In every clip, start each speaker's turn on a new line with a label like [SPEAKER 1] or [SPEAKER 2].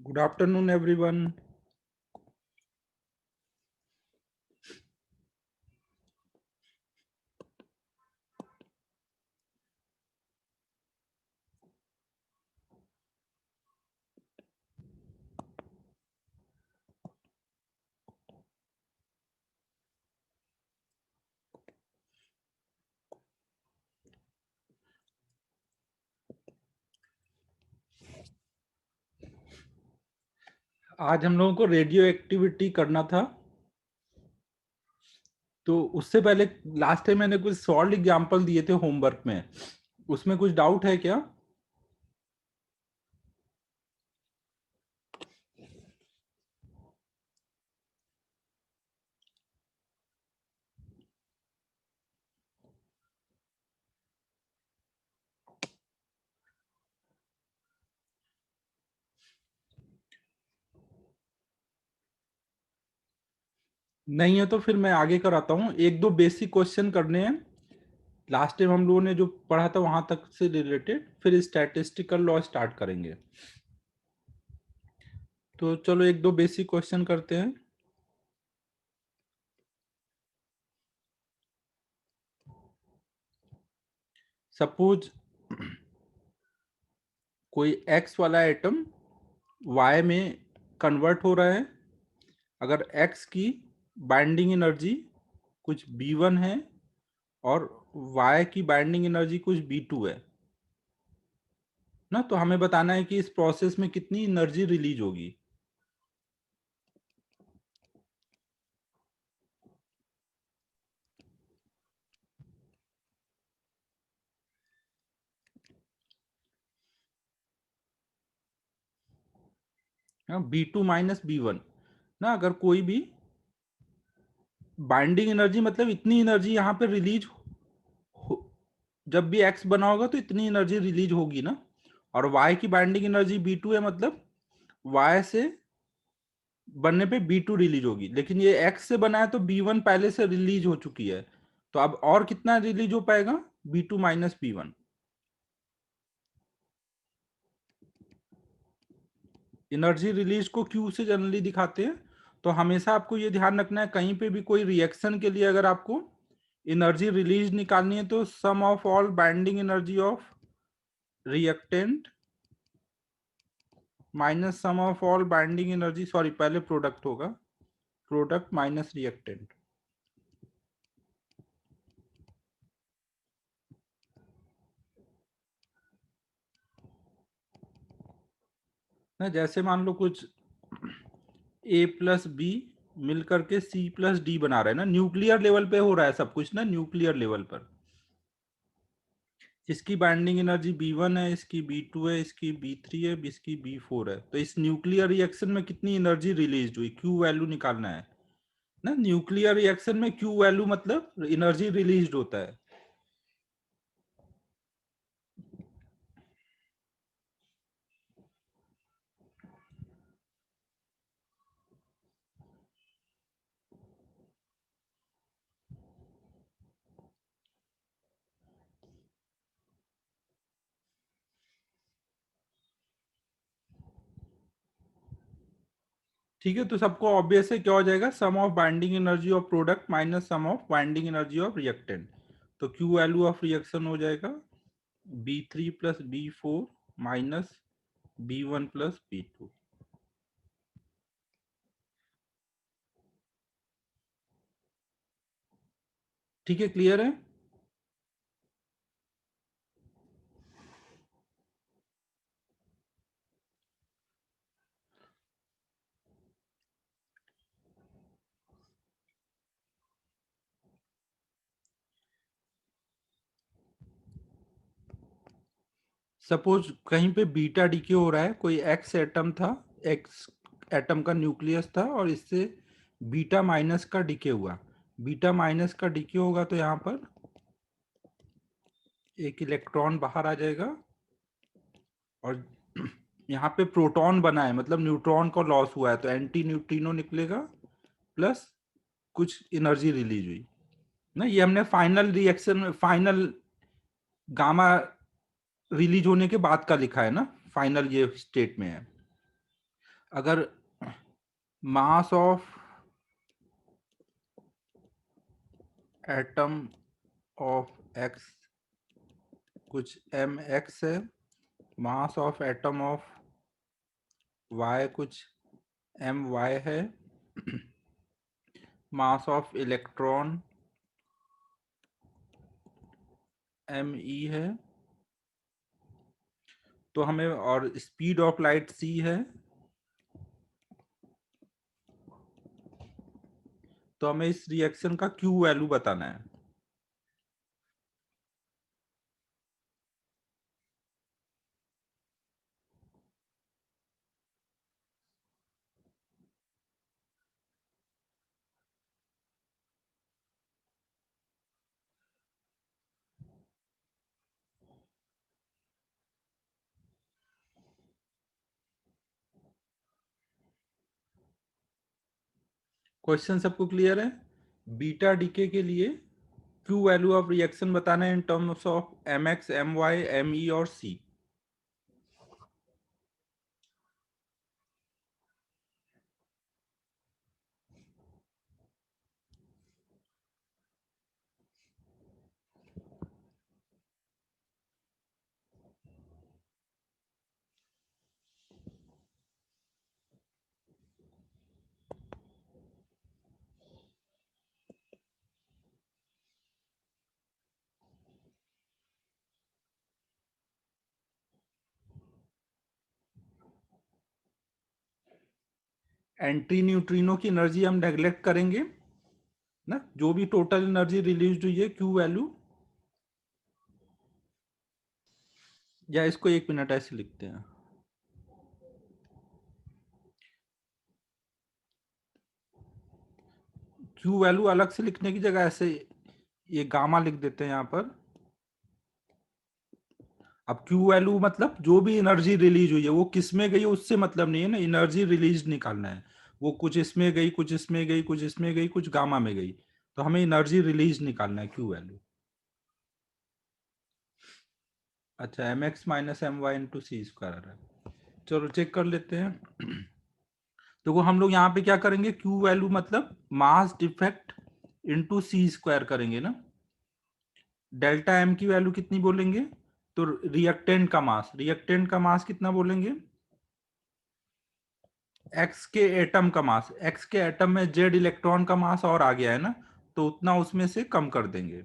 [SPEAKER 1] Good afternoon, everyone. आज हम लोगों को रेडियो एक्टिविटी करना था। तो उससे पहले लास्ट टाइम मैंने कुछ सॉल्व एग्जांपल दिए थे होमवर्क में, उसमें कुछ डाउट है क्या? नहीं है तो फिर मैं आगे कराता हूँ। एक दो बेसिक क्वेश्चन करने हैं। लास्ट टाइम हम लोगों ने जो पढ़ा था वहां तक से रिलेटेड, फिर स्टैटिस्टिकल लॉ स्टार्ट करेंगे। तो चलो एक दो बेसिक क्वेश्चन करते हैं। सपोज कोई एक्स वाला एटम वाई में कन्वर्ट हो रहा है। अगर एक्स की बाइंडिंग एनर्जी कुछ B1 है और Y की बाइंडिंग एनर्जी कुछ B2 है ना, तो हमें बताना है कि इस प्रोसेस में कितनी एनर्जी रिलीज होगी। B2 माइनस B1 ना, अगर कोई भी बाइंडिंग एनर्जी मतलब इतनी एनर्जी यहाँ पे रिलीज हो, जब भी एक्स बना होगा तो इतनी एनर्जी रिलीज होगी ना। और वाई की बाइंडिंग एनर्जी B2 है, मतलब वाई से बनने पे B2 रिलीज होगी, लेकिन ये एक्स से बना है तो B1 पहले से रिलीज हो चुकी है। तो अब और कितना रिलीज हो पाएगा? B2 minus B1। Energy release को क्यू से जनरली दिखाते हैं। तो हमेशा आपको ये ध्यान रखना है, कहीं पे भी कोई रिएक्शन के लिए अगर आपको एनर्जी रिलीज निकालनी है तो sum of all binding energy of reactant minus sum of all binding energy, sorry पहले प्रोडक्ट होगा, प्रोडक्ट माइनस रिएक्टेंट ना। जैसे मान लो कुछ A प्लस बी मिलकर के C प्लस डी बना रहे हैं ना, न्यूक्लियर लेवल पे हो रहा है सब कुछ ना, न्यूक्लियर लेवल पर। इसकी बाइंडिंग एनर्जी B1 है, इसकी B2 है, इसकी B3 है, इसकी B4 है। तो इस न्यूक्लियर रिएक्शन में कितनी एनर्जी रिलीज हुई, क्यू वैल्यू निकालना है ना। न्यूक्लियर रिएक्शन में क्यू वैल्यू मतलब एनर्जी रिलीज होता है। ठीक है, तो सबको ऑब्वियस है क्या हो जाएगा, sum of binding energy of product minus sum of binding energy of reactant. तो क्यू वैल्यू ऑफ रिएक्शन हो जाएगा B3 plus B4 minus B1 plus B2। ठीक है, क्लियर है। सपोज कहीं पे बीटा डीके हो रहा है, कोई एक्स एटम था, एक्स एटम का न्यूक्लियस था और इससे बीटा माइनस का डीके हुआ। बीटा माइनस का डीके होगा तो यहाँ पर एक इलेक्ट्रॉन बाहर आ जाएगा और यहाँ पे प्रोटॉन बना है, मतलब न्यूट्रॉन का लॉस हुआ है, तो एंटी न्यूट्रिनो निकलेगा प्लस कुछ एनर्जी रिलीज हुई ना। ये हमने फाइनल रिएक्शन में, फाइनल गामा रिलीज होने के बाद का लिखा है ना, फाइनल ये स्टेट में है। अगर mass of atom of x कुछ एम एक्स है, mass of atom of y कुछ एम वाई है, mass of electron m e है, तो हमें, और स्पीड ऑफ लाइट सी है, तो हमें इस रिएक्शन का क्यू वैल्यू बताना है। क्वेश्चन सबको क्लियर है? बीटा डीके के लिए क्यू वैल्यू ऑफ रिएक्शन बताना है in terms of m x m y m e और सी। एंटी न्यूट्रिनो की एनर्जी हम नेग्लेक्ट करेंगे ना, जो भी टोटल एनर्जी रिलीज हुई है क्यू वैल्यू, या इसको 1 मिनट ऐसे लिखते हैं, क्यू वैल्यू अलग से लिखने की जगह ऐसे ये गामा लिख देते हैं यहाँ पर। अब क्यू वैल्यू मतलब जो भी एनर्जी रिलीज हुई है वो किस में गई है उससे मतलब नहीं है ना, एनर्जी रिलीज निकालना है। वो कुछ इसमें गई, कुछ इसमें गई, कुछ इसमें गई, कुछ गामा में गई, तो हमें एनर्जी रिलीज निकालना है क्यू वैल्यू। अच्छा, M x minus M Y into सी स्क्वायर आ रहा है, चलो चेक कर लेते हैं। देखो हम लोग यहाँ पे क्या करेंगे, क्यू वैल्यू मतलब मास डिफेक्ट इंटू सी स्क्वायर करेंगे ना। डेल्टा एम की वैल्यू कितनी बोलेंगे, तो रिएक्टेंट का मास कितना बोलेंगे, एक्स के एटम का मास, एक्स के एटम में जेड इलेक्ट्रॉन का मास और आ गया है ना, तो उतना उसमें से कम कर देंगे।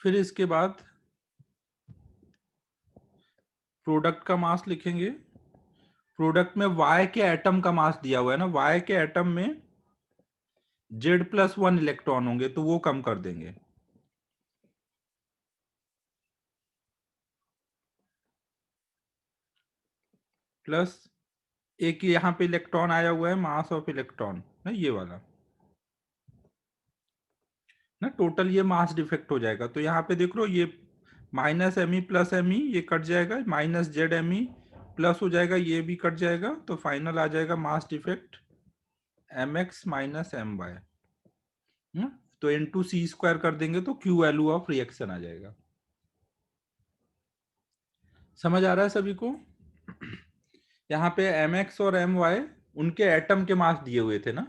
[SPEAKER 1] फिर इसके बाद प्रोडक्ट का मास लिखेंगे। प्रोडक्ट में वाई के एटम का मास दिया हुआ है ना, वाई के एटम में Z+1 इलेक्ट्रॉन होंगे, तो वो कम कर देंगे। प्लस एक यहाँ पे इलेक्ट्रॉन आया हुआ है, मास ऑफ इलेक्ट्रॉन ना, ये वाला ना, टोटल ये मास डिफेक्ट हो जाएगा। तो यहाँ पे देख लो, ये minus m e plus m e ये कट जाएगा, minus z m e plus हो जाएगा, ये भी कट जाएगा, तो फाइनल आ जाएगा mass defect m x minus M y. तो इंटू सी स्क्वायर कर देंगे तो क्यू वैल्यू ऑफ रिएक्शन आ जाएगा। समझ आ रहा है सभी को? यहाँ पे एम एक्स और एम वाई उनके एटम के मास दिए हुए थे ना।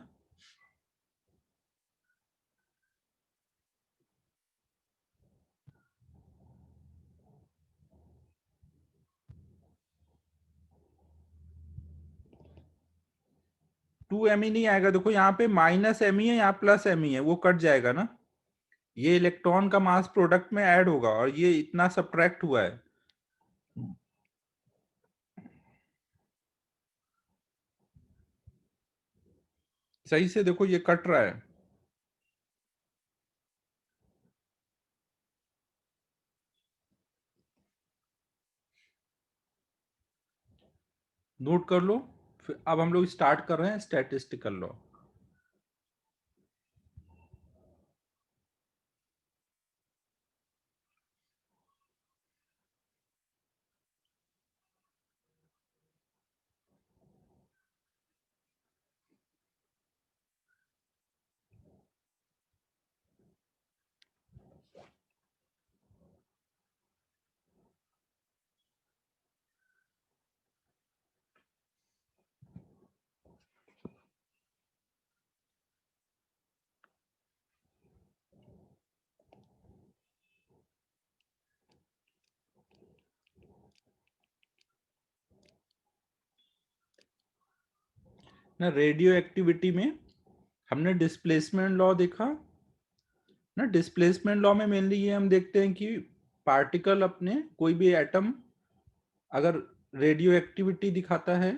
[SPEAKER 1] 2 एम ई नहीं आएगा, देखो यहाँ पे माइनस एम ई है, यहाँ प्लस एम ई है, वो कट जाएगा ना। ये इलेक्ट्रॉन का मास प्रोडक्ट में ऐड होगा और ये इतना सब्ट्रैक्ट हुआ है। सही से देखो, ये कट रहा है। नोट कर लो। फिर अब हम लोग स्टार्ट कर रहे हैं स्टैटिस्टिकल लॉ। ना रेडियो एक्टिविटी में हमने डिस्प्लेसमेंट लॉ देखा ना। डिस्प्लेसमेंट लॉ में मेनली ये हम देखते हैं कि पार्टिकल अपने कोई भी एटम अगर रेडियो एक्टिविटी दिखाता है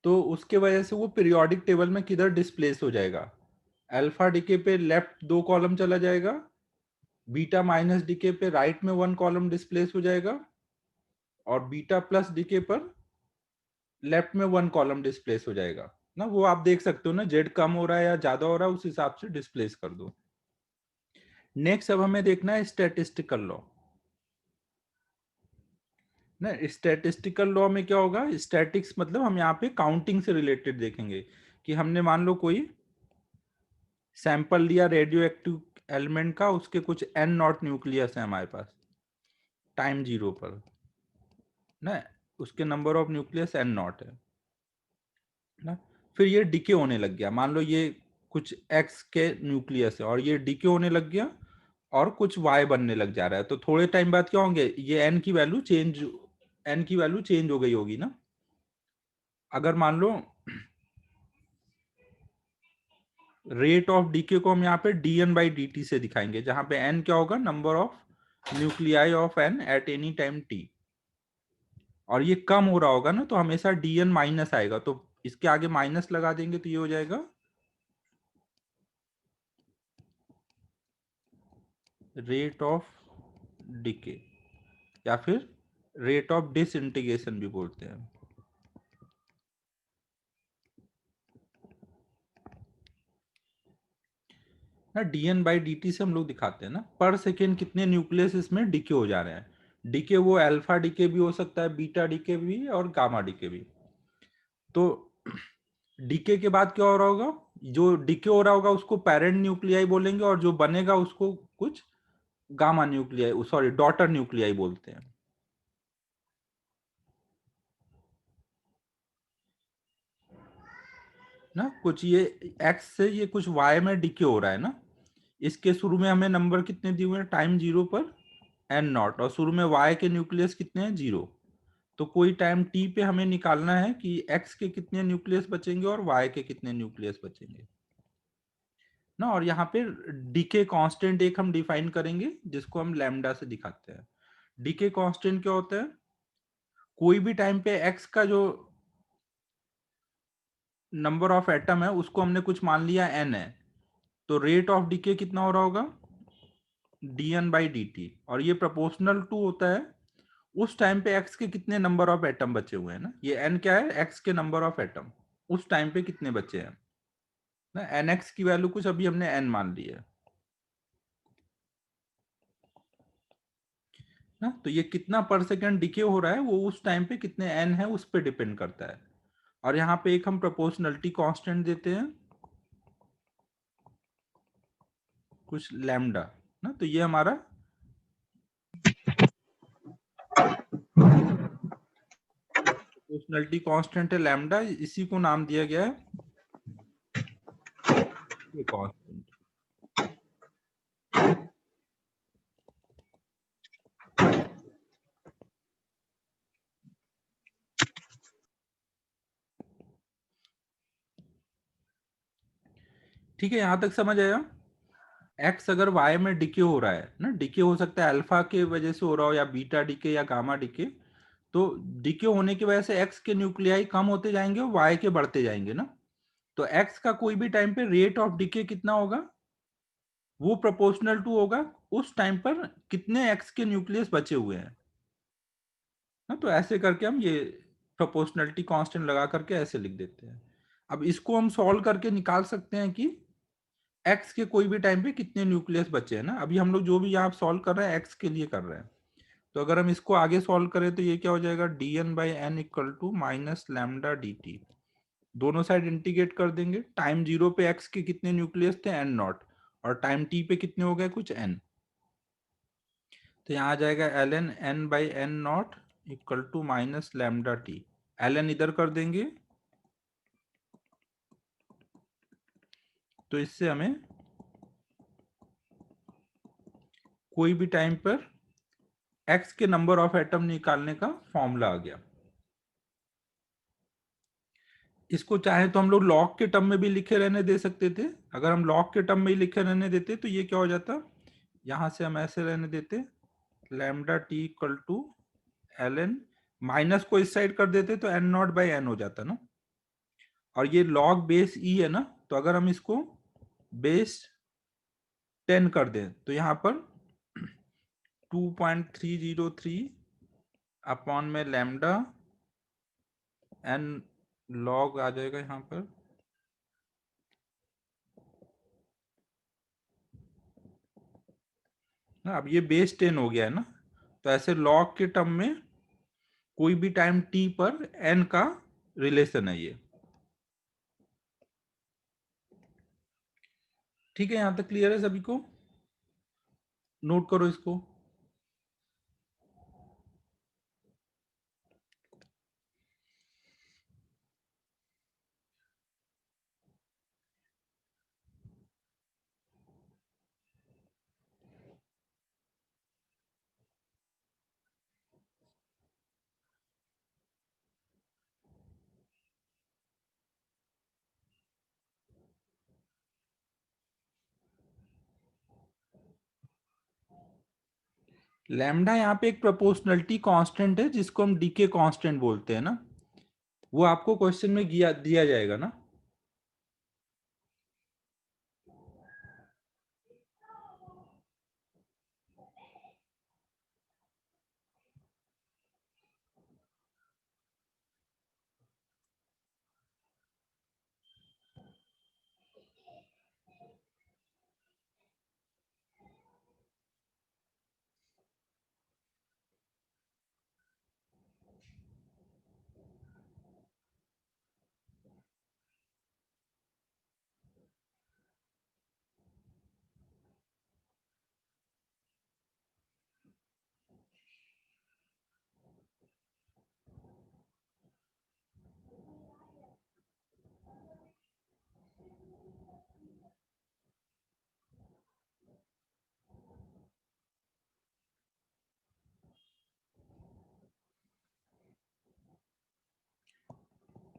[SPEAKER 1] तो उसके वजह से वो पीरियोडिक टेबल में किधर डिस्प्लेस हो जाएगा। अल्फा डिके पे लेफ्ट 2 कॉलम चला जाएगा, बीटा माइनस डिके पे राइट में 1 कॉलम डिस्प्लेस हो जाएगा, और बीटा प्लस डिके पर लेफ्ट में 1 कॉलम डिस्प्लेस हो जाएगा ना। वो आप देख सकते हो ना, जेड कम हो रहा है या ज्यादा हो रहा है उस हिसाब से डिस्प्लेस कर दो। नेक्स्ट अब हमें देखना है स्टैटिस्टिकल लॉ ना। स्टैटिस्टिकल लॉ में क्या होगा, स्टैटिक्स मतलब हम यहाँ पे काउंटिंग से रिलेटेड देखेंगे कि हमने मान लो कोई सैंपल लिया रेडियो एक्टिव एलिमेंट का, उसके कुछ n नॉट न्यूक्लियस है हमारे पास टाइम 0 पर ना, उसके number of nucleus n not है ना। फिर ये डिके होने लग गया, मान लो ये कुछ x के न्यूक्लियस है और ये डिके होने लग गया और कुछ y बनने लग जा रहा है, तो थोड़े टाइम बाद क्या होंगे, ये n की वैल्यू चेंज हो गई होगी ना। अगर मान लो रेट ऑफ डीके को हम यहाँ पे dn/dt से दिखाएंगे, जहां पे n क्या होगा, number of nuclei of n eight any time t, और ये कम हो रहा होगा ना तो हमेशा dn माइनस आएगा, तो इसके आगे माइनस लगा देंगे तो ये हो जाएगा रेट ऑफ डीके, या फिर रेट ऑफ डिसइंटीग्रेशन भी बोलते हैं ना। dn/dt से हम लोग दिखाते हैं ना पर सेकेंड कितने न्यूक्लियस इसमें डीके हो जा रहे हैं। डीके वो अल्फा डीके भी हो सकता है, बीटा डीके भी और गामा डीके भी। तो डीके के बाद क्या हो रहा होगा, जो डीके हो रहा होगा उसको पेरेंट न्यूक्लियाई बोलेंगे, और जो बनेगा उसको कुछ gamma nuclei, sorry daughter nuclei बोलते हैं ना। कुछ ये एक्स से ये कुछ वाई में डीके हो रहा है ना। इसके शुरू में हमें नंबर कितने दिए हुए हैं टाइम 0 पर एन नॉट, और शुरू में वाई के न्यूक्लियस कितने हैं 0। तो कोई टाइम टी पे हमें निकालना है कि एक्स के कितने न्यूक्लियस बचेंगे और वाई के कितने न्यूक्लियस बचेंगे ना। और यहाँ पे डीके कांस्टेंट एक हम डिफाइन करेंगे जिसको हम लैम्डा से दिखाते हैं। डीके कांस्टेंट क्या होता है, कोई भी टाइम पे एक्स का जो नंबर ऑफ एटम है उसको हमने कुछ मान लिया एन है, तो रेट ऑफ डीके कितना हो रहा होगा dn/dt, और ये प्रोपोर्शनल टू होता है उस टाइम पे एक्स के कितने नंबर ऑफ एटम बचे हुए हैं ना। ये एन क्या है, एक्स के नंबर ऑफ एटम उस टाइम पे कितने बचे हैं ना। एन एक्स की वैल्यू कुछ अभी हमने एन मान ली है ना। तो ये कितना पर सेकेंड डिके हो रहा है वो उस टाइम पे कितने एन है उस पर डिपेंड करता है। और यहाँ पे एक हम प्रोपोर्शनलिटी कांस्टेंट देते हैं कुछ लैम्डा ना, तो ये हमारा प्रोपोर्शनलिटी कांस्टेंट है लैम्डा, इसी को नाम दिया गया है ये कांस्टेंट। ठीक है, यहां तक समझ आया। एक्स अगर वाई में डिके हो रहा है ना, डिके हो सकता है अल्फा के वजह से हो रहा हो या बीटा डिके या गामा डिके, तो डिके होने की वजह से एक्स के न्यूक्लियाई कम होते जाएंगे और वाई के बढ़ते जाएंगे ना। तो एक्स का कोई भी टाइम पे रेट ऑफ डिके कितना होगा, वो प्रोपोर्शनल टू होगा उस टाइम पर कितने एक्स के न्यूक्लियस बचे हुए हैं ना। तो ऐसे करके हम ये प्रोपोर्शनलिटी कांस्टेंट लगा करके ऐसे लिख देते हैं। अब इसको हम सॉल्व करके निकाल सकते हैं कि एक्स के कोई भी टाइम पे कितने न्यूक्लियस बचे हैं ना। अभी हम लोग जो भी यहाँ सॉल्व कर रहे हैं एक्स के लिए कर रहे हैं, तो अगर हम इसको आगे सॉल्व करें तो ये क्या हो जाएगा, dn/n equal to minus lambda dt। दोनों साइड इंटीग्रेट कर देंगे, टाइम 0 पे एक्स के कितने न्यूक्लियस थे n नॉट, और टाइम t पे कितने हो गए कुछ n, तो यहाँ आ जाएगा ln n/n naught equal to minus lambda t। ln इधर कर देंगे तो इससे हमें कोई भी टाइम पर एक्स के नंबर ऑफ एटम निकालने का फॉर्मूला आ गया। इसको चाहे तो हम लोग लॉग के टर्म में भी लिखे रहने दे सकते थे। अगर हम लॉग के टर्म में ही लिखे रहने देते तो ये क्या हो जाता, यहां से हम ऐसे रहने देते lambda t equal to l n, minus को इस साइड कर देते तो एन नॉट बाई एन हो जाता ना। और ये लॉग बेस ई है ना, तो अगर हम इसको बेस 10 कर दें तो यहाँ पर 2.303 अपॉन में लैम्डा एन लॉग आ जाएगा यहाँ पर। ना अब ये बेस 10 हो गया है ना, तो ऐसे लॉग के टर्म में कोई भी टाइम टी पर एन का रिलेशन है ये। ठीक है, यहां तक क्लियर है सभी को? नोट करो इसको। लैम्डा यहाँ पे एक प्रोपोर्शनलिटी कांस्टेंट है जिसको हम डीके कांस्टेंट बोलते हैं ना, वो आपको क्वेश्चन में दिया जाएगा ना।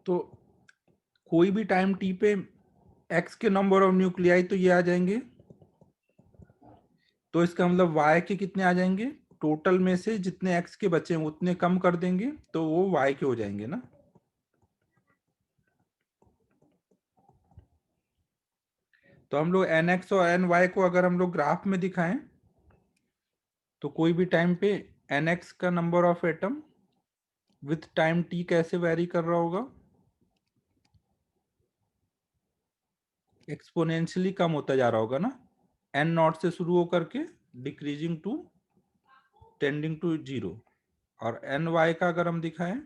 [SPEAKER 1] तो कोई भी टाइम टी पे एक्स के नंबर ऑफ न्यूक्लियाई तो ये आ जाएंगे, तो इसका मतलब वाई के कितने आ जाएंगे, टोटल में से जितने एक्स के बचे हैं उतने कम कर देंगे तो वो वाई के हो जाएंगे ना। तो हम लोग एन एक्स और एन वाई को अगर हम लोग ग्राफ में दिखाएं तो कोई भी टाइम पे एन एक्स का number of atom with time T कैसे वेरी कर रहा होगा, एक्सपोनेंशियली कम होता जा रहा होगा ना, एन नॉट से शुरू होकर के decreasing to tending to zero. और एन वाई का अगर हम दिखाएं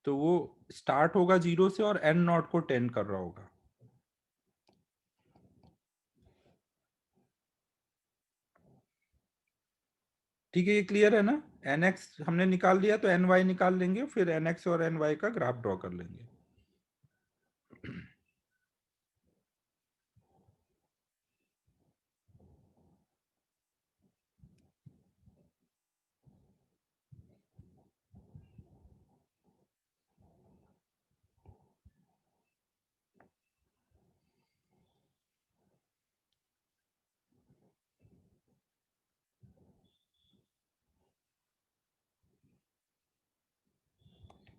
[SPEAKER 1] तो वो स्टार्ट होगा जीरो से और एन नॉट को टेंड कर रहा होगा। ठीक है, ये क्लियर है ना? एन एक्स हमने निकाल लिया तो एन वाई निकाल लेंगे, फिर एन एक्स और एन वाई का ग्राफ ड्रॉ कर लेंगे।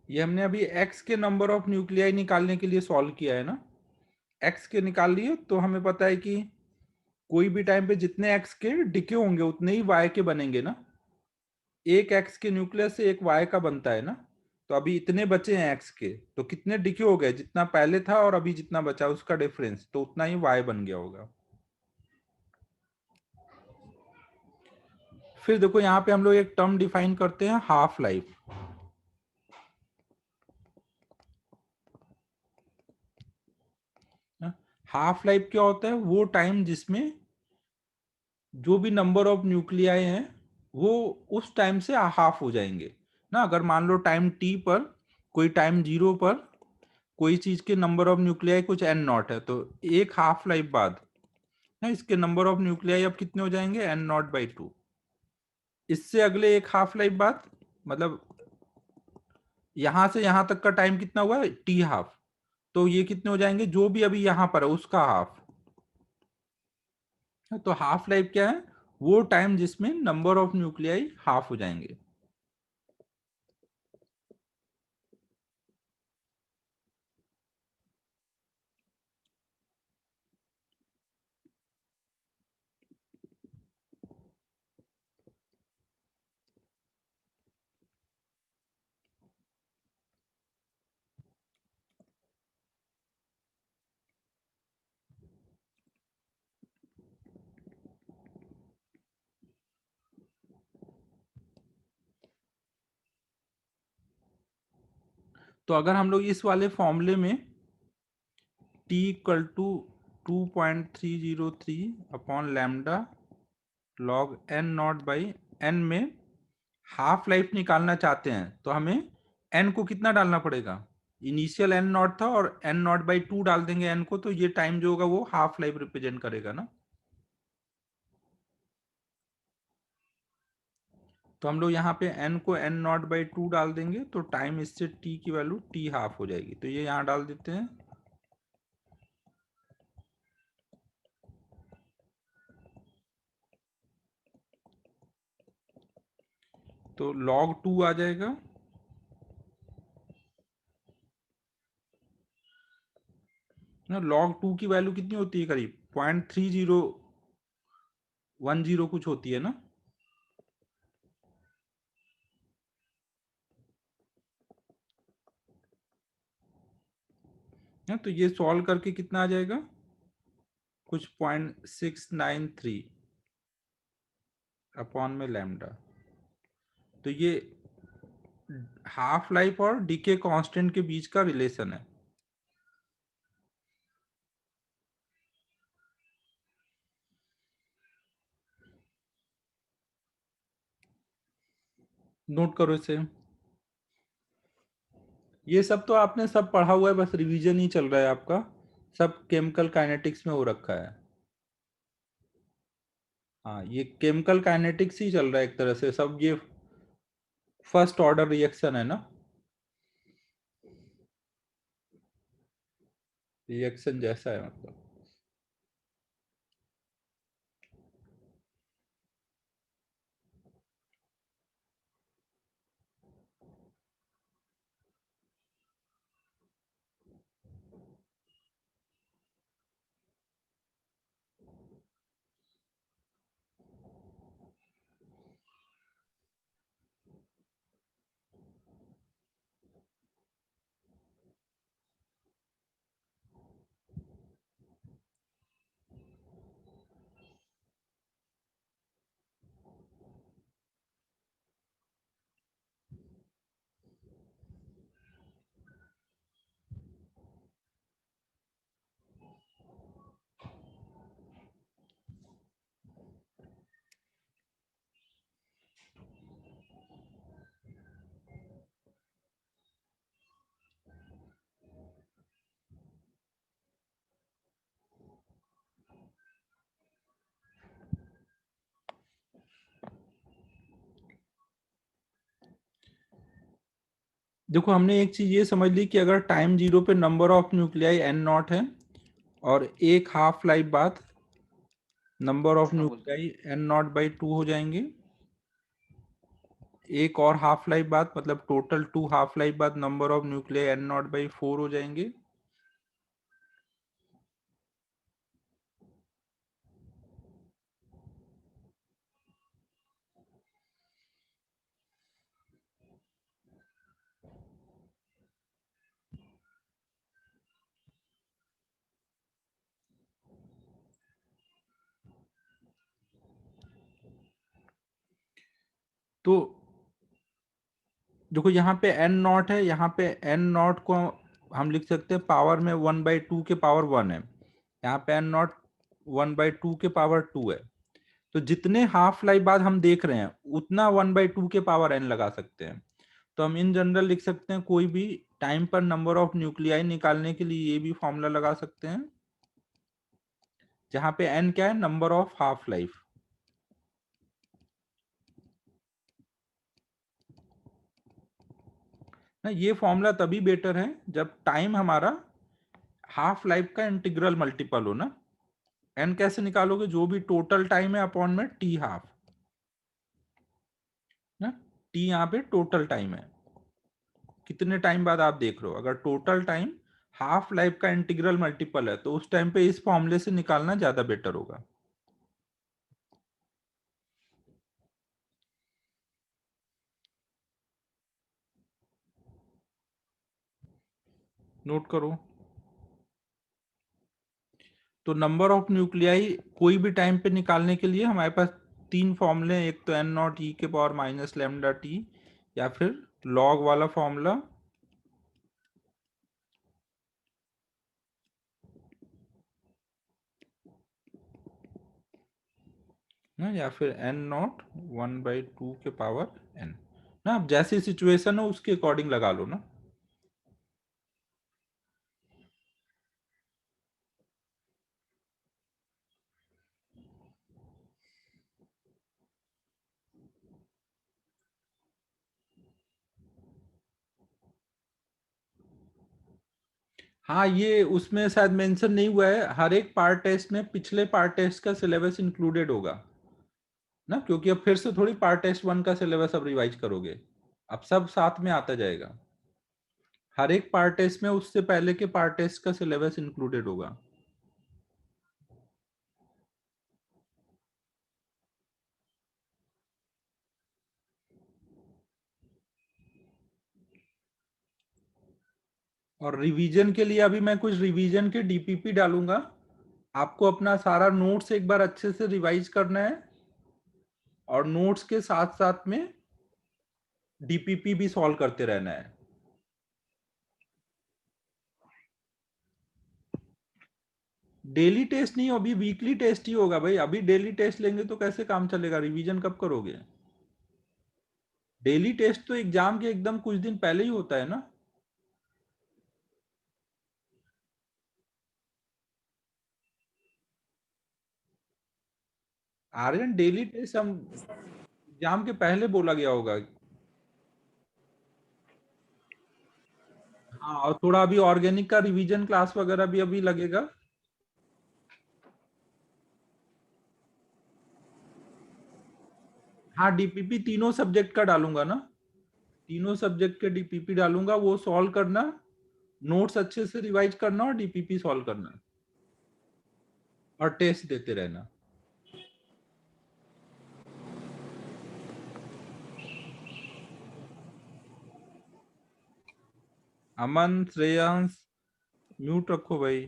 [SPEAKER 1] ये हमने अभी एक्स के नंबर ऑफ न्यूक्लियाई निकालने के लिए सॉल्व किया है ना। एक्स के निकाल लिए तो हमें पता है कि कोई भी टाइम पे जितने एक्स के डिके होंगे उतने ही वाई के बनेंगे ना। एक एक्स के न्यूक्लियस से एक वाई का बनता है ना, तो अभी इतने बचे हैं एक्स के, तो कितने डिके हो गए, जितना पहले था और अभी जितना बचा उसका डिफरेंस, तो उतना ही वाई बन गया होगा। फिर देखो यहाँ पे हम लोग एक टर्म डिफाइन करते हैं, हाफ लाइफ। हाफ लाइफ क्या होता है, वो टाइम जिसमें जो भी नंबर ऑफ न्यूक्लियाई हैं वो उस टाइम से हाफ हो जाएंगे ना। अगर मान लो टाइम टी पर, कोई टाइम जीरो पर कोई चीज के नंबर ऑफ न्यूक्लियाई कुछ एन नॉट है, तो एक हाफ लाइफ बाद ना इसके नंबर ऑफ न्यूक्लियाई अब कितने हो जाएंगे, एन नॉट बाई टू। इससे अगले एक हाफ लाइफ बाद, मतलब यहां से यहां तक का टाइम कितना हुआ है, टी हाफ। तो ये कितने हो जाएंगे, जो भी अभी यहां पर है उसका हाफ। तो हाफ लाइफ क्या है, वो टाइम जिसमें नंबर ऑफ न्यूक्लियाई हाफ हो जाएंगे। तो अगर हम लोग इस वाले फॉर्मूले में t equal to 2.303 upon lambda log n naught by n में हाफ लाइफ निकालना चाहते हैं, तो हमें एन को कितना डालना पड़ेगा, इनिशियल एन नॉट था और एन नॉट बाई 2 डाल देंगे एन को, तो ये टाइम जो होगा वो हाफ लाइफ रिप्रेजेंट करेगा ना। तो हम लोग यहाँ पे n को n नॉट बाई 2 डाल देंगे, तो टाइम इससे t की वैल्यू t हाफ हो जाएगी, तो ये यहाँ डाल देते हैं। तो log 2 आ जाएगा ना। log 2 की वैल्यू कितनी होती है, करीब 0.3010 कुछ होती है ना। तो ये सॉल्व करके कितना आ जाएगा, कुछ 0.693 अपॉन में लैम्डा। तो ये हाफ लाइफ और डीके कांस्टेंट के बीच का रिलेशन है। नोट करो इसे। ये सब तो आपने सब पढ़ा हुआ है, बस रिवीजन ही चल रहा है आपका, सब केमिकल काइनेटिक्स में हो रखा है। हाँ, ये केमिकल काइनेटिक्स ही चल रहा है एक तरह से सब, ये फर्स्ट ऑर्डर रिएक्शन है ना, रिएक्शन जैसा है मतलब। देखो हमने एक चीज ये समझ ली कि अगर टाइम जीरो पे number of nuclei n naught है, और एक हाफ लाइफ बाद number of nuclei n naught by 2 हो जाएंगे, एक और हाफ लाइफ बाद मतलब टोटल 2 हाफ लाइफ बाद number of nuclei n naught by 4 हो जाएंगे। तो देखो यहाँ पे एन नॉट है, यहाँ पे एन नॉट को हम लिख सकते हैं पावर में 1/2 के पावर 1 है, यहाँ पे एन नॉट 1/2 के पावर 2 है। तो जितने हाफ लाइफ बाद हम देख रहे हैं उतना 1/2 के पावर एन लगा सकते हैं। तो हम इन जनरल लिख सकते हैं, कोई भी टाइम पर नंबर ऑफ न्यूक्लियाई निकालने के लिए ये भी फॉर्मूला लगा सकते हैं, जहां पे एन क्या है, नंबर ऑफ हाफ लाइफ। ना, ये फॉर्मूला तभी बेटर है जब टाइम हमारा हाफ लाइफ का इंटीग्रल मल्टीपल हो ना। एन कैसे निकालोगे, जो भी टोटल टाइम है अपॉन में टी हाफ ना। टी यहाँ पे टोटल टाइम है, कितने टाइम बाद आप देख रहे हो। अगर टोटल टाइम हाफ लाइफ का इंटीग्रल मल्टीपल है तो उस टाइम पे इस फॉर्मूले से निकालना ज्यादा बेटर होगा। नोट करो। तो नंबर ऑफ न्यूक्लियाई कोई भी टाइम पे निकालने के लिए हमारे पास तीन फॉर्मूले हैं। एक तो एन नॉट ई के पावर माइनस लेमडा टी, या फिर लॉग वाला फॉर्मूला, ना, या फिर एन नॉट 1/2 के पावर एन ना। अब जैसी सिचुएशन हो उसके अकॉर्डिंग लगा लो ना। हाँ, ये उसमें शायद मेंशन नहीं हुआ है, हर एक पार्ट टेस्ट में पिछले पार्ट टेस्ट का सिलेबस इंक्लूडेड होगा ना, क्योंकि अब फिर से थोड़ी पार्ट टेस्ट 1 का सिलेबस अब रिवाइज करोगे, अब सब साथ में आता जाएगा। हर एक पार्ट टेस्ट में उससे पहले के पार्ट टेस्ट का सिलेबस इंक्लूडेड होगा। और रिवीजन के लिए अभी मैं कुछ रिवीजन के डीपीपी डालूंगा, आपको अपना सारा नोट्स एक बार अच्छे से रिवाइज करना है, और नोट्स के साथ साथ में डीपीपी भी सॉल्व करते रहना है। डेली टेस्ट नहीं, अभी वीकली टेस्ट ही होगा भाई। अभी डेली टेस्ट लेंगे तो कैसे काम चलेगा, रिवीजन कब करोगे। डेली टेस्ट तो एग्जाम के एकदम कुछ दिन पहले ही होता है ना। आर्यन, डेली टेस्ट हम एग्जाम के पहले बोला गया होगा। हाँ, और थोड़ा अभी ऑर्गेनिक का रिवीजन क्लास वगैरह भी अभी लगेगा। हाँ, डीपीपी तीनों सब्जेक्ट का डालूंगा ना, तीनों सब्जेक्ट के डीपीपी डालूंगा, वो सॉल्व करना, नोट्स अच्छे से रिवाइज करना और डीपीपी सॉल्व करना, और टेस्ट देते रहना। अमन, श्रेयांश, म्यूट रखो भाई।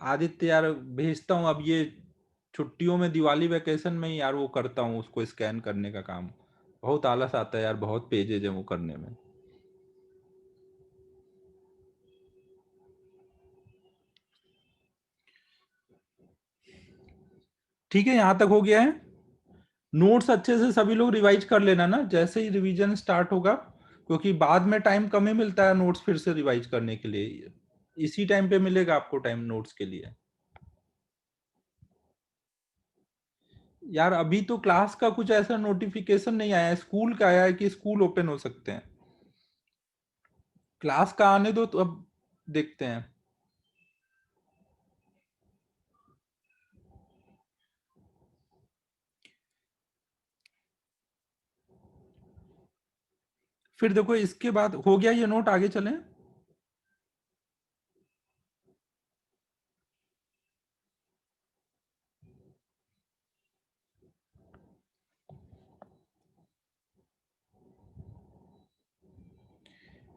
[SPEAKER 1] आदित्य यार, भेजता हूँ अब ये छुट्टियों में, दिवाली वेकेशन में ही यार वो करता हूँ, उसको स्कैन करने का काम। बहुत आलस आता है यार, बहुत पेजेज है वो करने में। ठीक है, यहाँ तक हो गया है। नोट्स अच्छे से सभी लोग रिवाइज कर लेना ना जैसे ही रिवीजन स्टार्ट होगा, क्योंकि बाद में टाइम कम ही मिलता है नोट्स फिर से रिवाइज करने के लिए। इसी टाइम पे मिलेगा आपको टाइम नोट्स के लिए। यार अभी तो क्लास का कुछ ऐसा नोटिफिकेशन नहीं आया है, स्कूल का आया है कि स्कूल ओपन हो सकते हैं। क्लास का आने दो तो अब देखते हैं। फिर देखो, इसके बाद हो गया ये नोट, आगे चलें।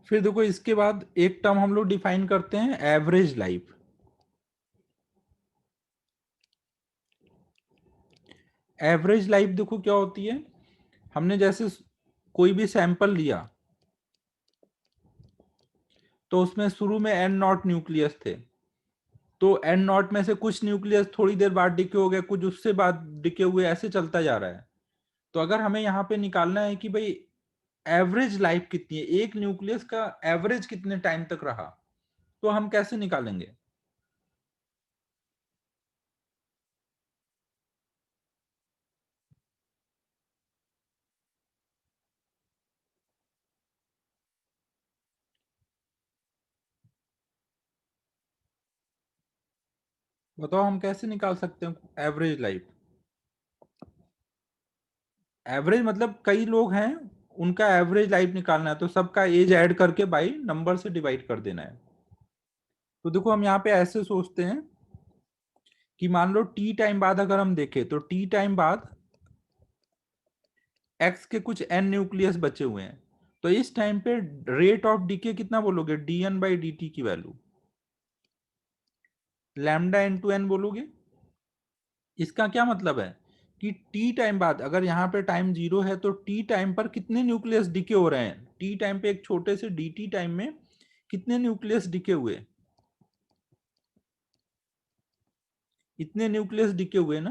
[SPEAKER 1] फिर देखो, इसके बाद एक टर्म हम लोग डिफाइन करते हैं, एवरेज लाइफ। एवरेज लाइफ देखो क्या होती है। हमने जैसे कोई भी सैंपल लिया, तो उसमें शुरू में एन नॉट न्यूक्लियस थे, तो एन नॉट में से कुछ न्यूक्लियस थोड़ी देर बाद डिके हो गए, कुछ उससे बाद डिके हुए, ऐसे चलता जा रहा है। तो अगर हमें यहाँ पे निकालना है कि भाई एवरेज लाइफ कितनी है, एक न्यूक्लियस का एवरेज कितने टाइम तक रहा, तो हम कैसे निकालेंगे। बताओ हम कैसे निकाल सकते हैं एवरेज लाइफ? एवरेज मतलब कई लोग हैं, उनका एवरेज लाइफ निकालना है, तो सबका एज ऐड करके बाई नंबर से डिवाइड कर देना है। तो देखो हम यहाँ पे ऐसे सोचते हैं कि मान लो टी टाइम बाद अगर हम देखें तो टी टाइम बाद एक्स के कुछ एन न्यूक्लियस बचे हुए हैं, तो इस टाइम पे रेट ऑफ डीके कितना बोलोगे? D N by D T की value lambda N to N बोलोगे। इसका क्या मतलब है कि टी टाइम बाद अगर यहाँ पे टाइम 0 है तो टी टाइम पर कितने न्यूक्लियस डिके हो रहे हैं? टी टाइम पे एक छोटे से डी टी टाइम में कितने न्यूक्लियस डिके हुए? इतने न्यूक्लियस डिके हुए ना।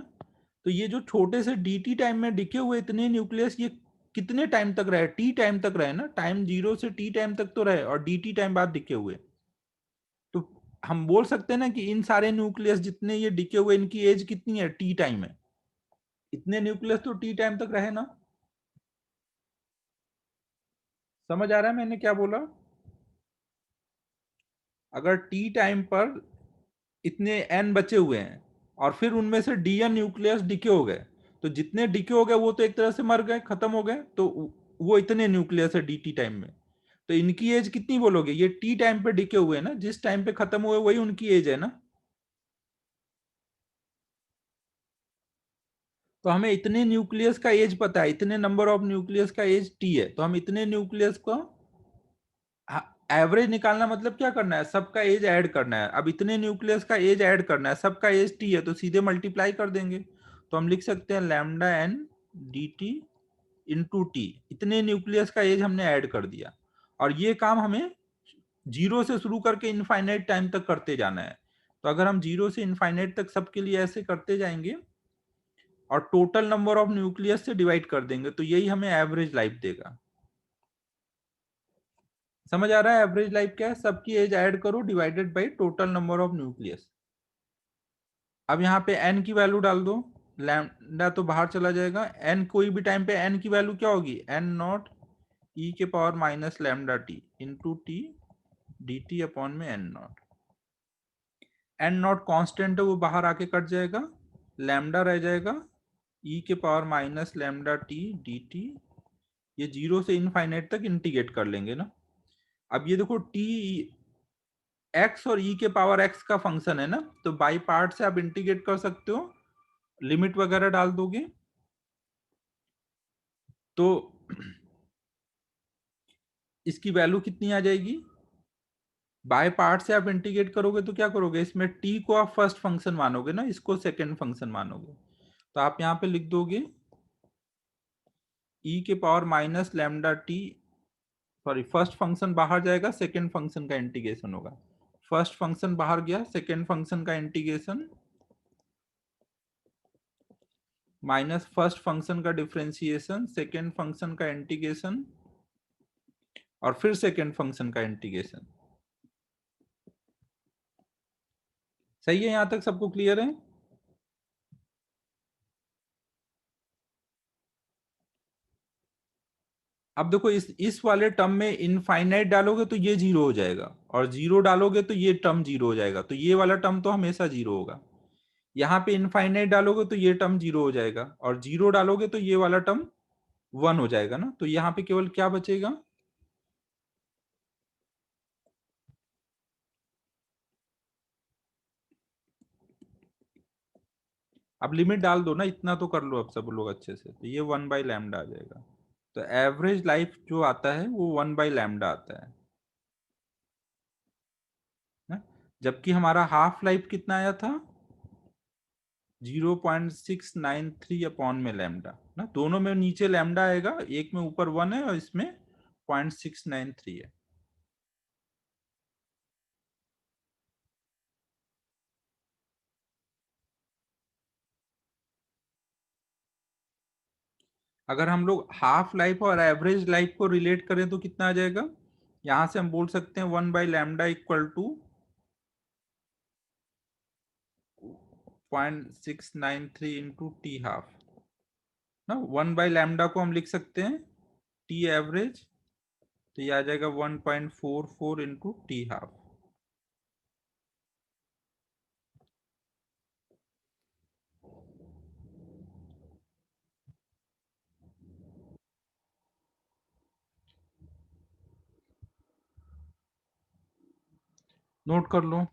[SPEAKER 1] तो ये जो छोटे से डी टी टाइम में डिके हुए इतने न्यूक्लियस, ये कितने टाइम तक रहे? टी टाइम तक रहे ना, टाइम 0 से टी टाइम तक तो रहे, और डी टी टाइम बाद डिके हुए। तो हम बोल सकते हैं ना कि इन सारे न्यूक्लियस जितने ये डिके हुए इनकी एज कितनी है टी टाइम में? इतने न्यूक्लियस तो टी टाइम तक रहे ना। समझ आ रहा है मैंने क्या बोला? अगर टी टाइम पर इतने एन बचे हुए हैं और फिर उनमें से डी एन न्यूक्लियस डिके हो गए, तो जितने डिके हो गए वो तो एक तरह से मर गए, खत्म हो गए, तो वो इतने न्यूक्लियस है डी टी टाइम में। तो इनकी एज कितनी बोलोगे? ये टी टाइम पे डिके हुए ना, जिस टाइम पे खत्म हुए वही उनकी एज है ना। तो हमें इतने न्यूक्लियस का एज पता है, इतने नंबर ऑफ न्यूक्लियस का एज टी है, तो हम इतने न्यूक्लियस को एवरेज निकालना मतलब क्या करना है? सबका एज ऐड करना है। अब इतने न्यूक्लियस का एज ऐड करना है, सबका एज टी है, तो सीधे मल्टीप्लाई कर देंगे। तो हम लिख सकते हैं lambda n d t into t, इतने न्यूक्लियस का एज हमने ऐड कर दिया। और ये काम हमें 0 से शुरू करके इनफाइनाइट टाइम तक करते जाना है। तो अगर हम 0 से इनफाइनाइट तक सबके लिए ऐसे करते जाएंगे और टोटल नंबर ऑफ न्यूक्लियस से डिवाइड कर देंगे, तो यही हमें एवरेज लाइफ देगा। समझ आ रहा है एवरेज लाइफ क्या है? सबकी एज ऐड करो divided by total number of nucleus. अब यहाँ पे n की वैल्यू डाल दो, लैम्डा तो बाहर चला जाएगा, n कोई भी टाइम पे n की वैल्यू क्या होगी? n नॉट e के power minus lambda T into T D T upon में n not. n not constant है, वो बाहर आके कट जाएगा, लैम्डा रह जाएगा e के power minus lambda T D T. ये 0 से इनफाइनाइट तक इंटीग्रेट कर लेंगे ना। अब ये देखो t x और e के पावर x का फंक्शन है ना, तो बाई पार्ट से आप इंटीग्रेट कर सकते हो, लिमिट वगैरह डाल दोगे तो इसकी वैल्यू कितनी आ जाएगी? बाय पार्ट से आप इंटीग्रेट करोगे तो क्या करोगे? इसमें t को आप फर्स्ट फंक्शन मानोगे ना, इसको सेकंड फंक्शन मानोगे, तो आप यहाँ पे लिख दोगे e के power minus lambda T, sorry first function बाहर जाएगा, सेकंड फंक्शन का इंटीग्रेशन होगा। फर्स्ट फंक्शन बाहर गया, सेकंड फंक्शन का इंटीग्रेशन माइनस फर्स्ट फंक्शन का डिफरेंशिएशन, सेकंड फंक्शन का इंटीग्रेशन और फिर सेकंड फंक्शन का इंटीग्रेशन। सही है? यहां तक सबको क्लियर है? अब देखो इस वाले टर्म में इनफाइनाइट डालोगे तो ये जीरो हो जाएगा, और जीरो डालोगे तो ये टर्म जीरो हो जाएगा, तो ये वाला टर्म तो हमेशा जीरो होगा। यहाँ पे इनफाइनाइट डालोगे तो ये टर्म जीरो हो जाएगा, और जीरो डालोगे तो ये वाला टर्म 1 हो जाएगा ना। तो यहाँ पे केवल क्या बचेगा? अब लिमिट डाल दो ना, इतना तो कर लो अब सब लोग अच्छे से, तो ये 1/λ आ जाएगा। तो एवरेज लाइफ जो आता है वो 1/λ आता है ना। जबकि हमारा हाफ लाइफ कितना आया था? 0.693 अपॉन में लैम्डा ना, दोनों में नीचे लैम्डा आएगा, एक में ऊपर 1 है और इसमें 0.693 है। अगर हम लोग हाफ लाइफ और एवरेज लाइफ को रिलेट करें तो कितना आ जाएगा? यहां से हम बोल सकते हैं 1/λ equal to 0.693 into T half ना। 1/λ को हम लिख सकते हैं टी एवरेज, तो ये आ जाएगा 1.44 इंटू टी हाफ। नोट कर लो।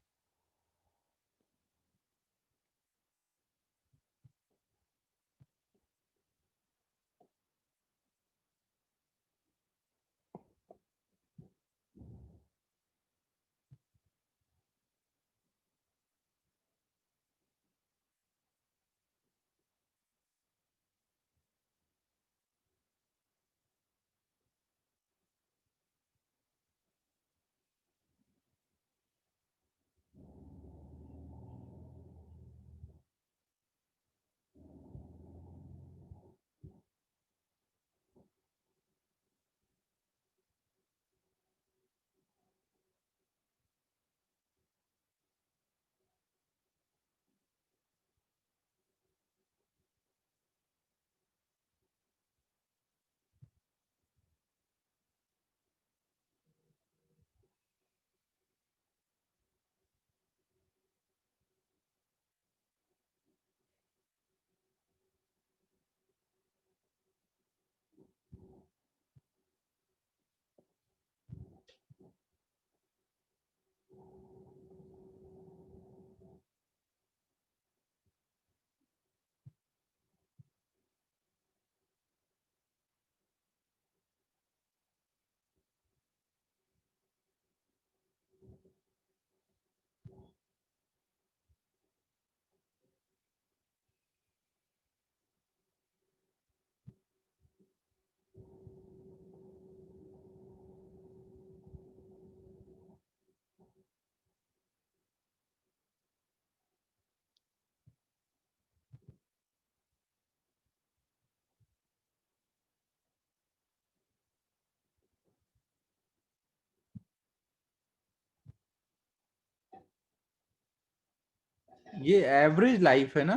[SPEAKER 1] ये एवरेज लाइफ है ना।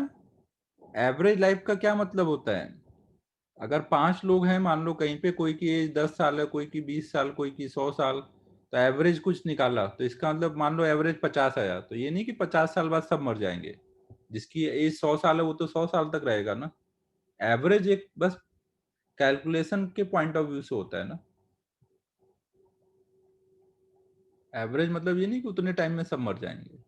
[SPEAKER 1] एवरेज लाइफ का क्या मतलब होता है? अगर 5 लोग हैं, मान लो कहीं पे, कोई की एज 10 साल है, कोई की 20 साल, कोई की 100 साल, तो एवरेज कुछ निकाला, तो इसका मतलब मान लो एवरेज 50 आया, तो ये नहीं कि 50 साल बाद सब मर जाएंगे। जिसकी एज 100 साल है वो तो 100 साल तक रहेगा ना। एवरेज एक बस कैलकुलेशन के पॉइंट ऑफ व्यू से होता है ना। एवरेज मतलब ये नहीं कि उतने टाइम में सब मर जाएंगे।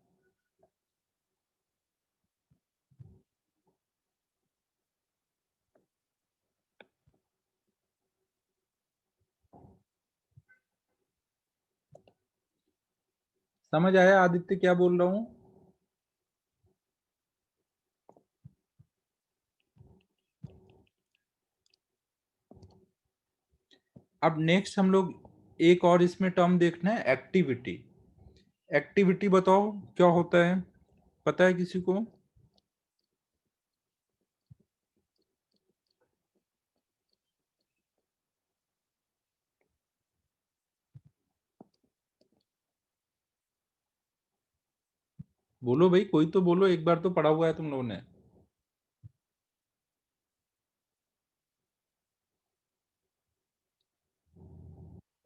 [SPEAKER 1] समझ आया आदित्य क्या बोल रहा हूँ? अब नेक्स्ट हम लोग एक और इसमें टर्म देखना है, एक्टिविटी। एक्टिविटी बताओ क्या होता है, पता है किसी को? बोलो भाई, कोई तो बोलो, एक बार तो पढ़ा हुआ है तुम लोगों ने।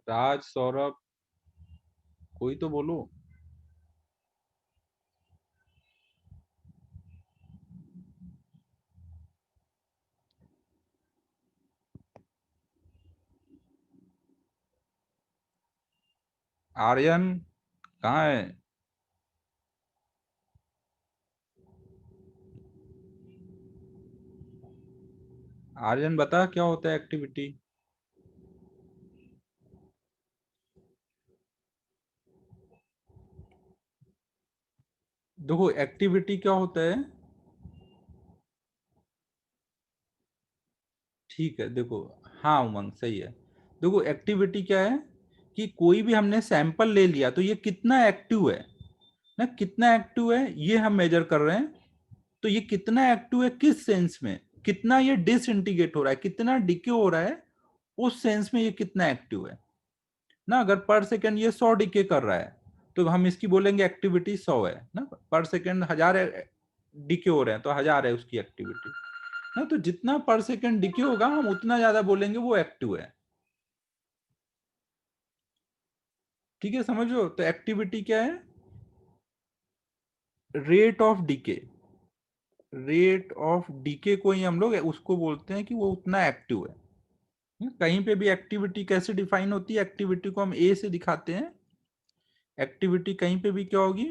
[SPEAKER 1] राज, सौरभ, कोई तो बोलो। आर्यन कहाँ है? आर्यन बता क्या होता है एक्टिविटी। देखो एक्टिविटी क्या होता है। ठीक है देखो। हाँ उमंग सही है। देखो एक्टिविटी क्या है कि कोई भी हमने सैंपल ले लिया तो ये कितना एक्टिव है ना, कितना एक्टिव है ये हम मेजर कर रहे हैं। तो ये कितना एक्टिव है किस सेंस में, कितना ये डिसइंटीग्रेट हो रहा है, कितना डिके हो रहा है, उस सेंस में ये कितना एक्टिव है ना। अगर पर सेकंड ये 100 डिके कर रहा है तो हम इसकी बोलेंगे एक्टिविटी 100 है ना। पर सेकंड 1000 डिके हो रहे हैं तो 1000 है उसकी एक्टिविटी ना। तो जितना पर सेकंड डिके होगा हम उतना ज्यादा बोलेंगे वो एक्टिव है। ठीक है समझो, तो एक्टिविटी क्या है? Rate of decay. Rate of decay को ही हम लोग उसको बोलते हैं कि वो उतना एक्टिव है। कहीं पे भी एक्टिविटी कैसे डिफाइन होती है? एक्टिविटी को हम ए से दिखाते हैं एक्टिविटी कहीं पे भी क्या होगी,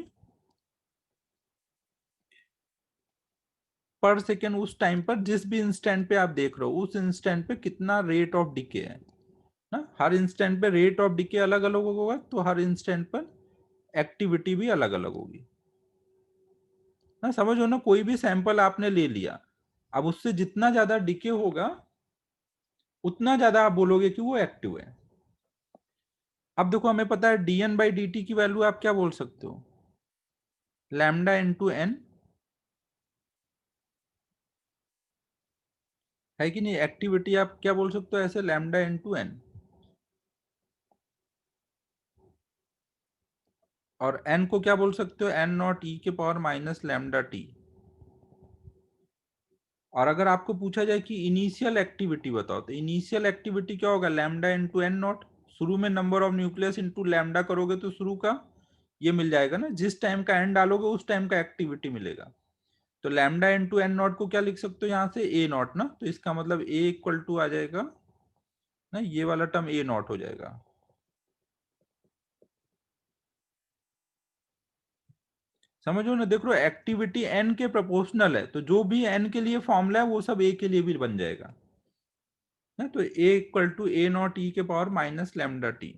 [SPEAKER 1] पर सेकेंड, उस टाइम पर जिस भी इंस्टेंट पे आप देख रहे हो उस इंस्टेंट पे कितना रेट ऑफ डिके है ना। हर इंस्टेंट पे रेट ऑफ डिके अलग अलग होगा, तो हर इंस्टेंट पर एक्टिविटी भी अलग अलग होगी ना। समझो ना, कोई भी सैंपल आपने ले लिया, अब उससे जितना ज्यादा डिके होगा उतना ज्यादा आप बोलोगे कि वो एक्टिव है। अब देखो हमें पता है dn बाई डी टी की वैल्यू आप क्या बोल सकते हो, लैम्डा इंटू एन, है कि नहीं। एक्टिविटी आप क्या बोल सकते हो ऐसे, लैम्डा इंटू एन, और एन को क्या बोल सकते हो, एन नॉट ई के पावर माइनस लैम्डा टी। और अगर आपको पूछा जाए कि इनिशियल एक्टिविटी बताओ, तो इनिशियल एक्टिविटी क्या होगा, लैम्डा इंटू एन नॉट। शुरू में number of nucleus into lambda करोगे तो शुरू का ये मिल जाएगा ना, जिस टाइम का एन डालोगे उस टाइम का एक्टिविटी मिलेगा। तो लैम्डा इंटू एन नॉट को क्या लिख सकते हो यहाँ से, ए नॉट ना, तो इसका मतलब ए इक्वल टू आ जाएगा ना, ये वाला टर्म ए नॉट हो जाएगा। समझो ना, देख लो एक्टिविटी एन के प्रोपोर्शनल है, तो जो भी एन के लिए फॉर्मूला है वो सब ए के लिए भी बन जाएगा ना। तो ए इक्वल टू ए नॉट ई के power minus lambda T.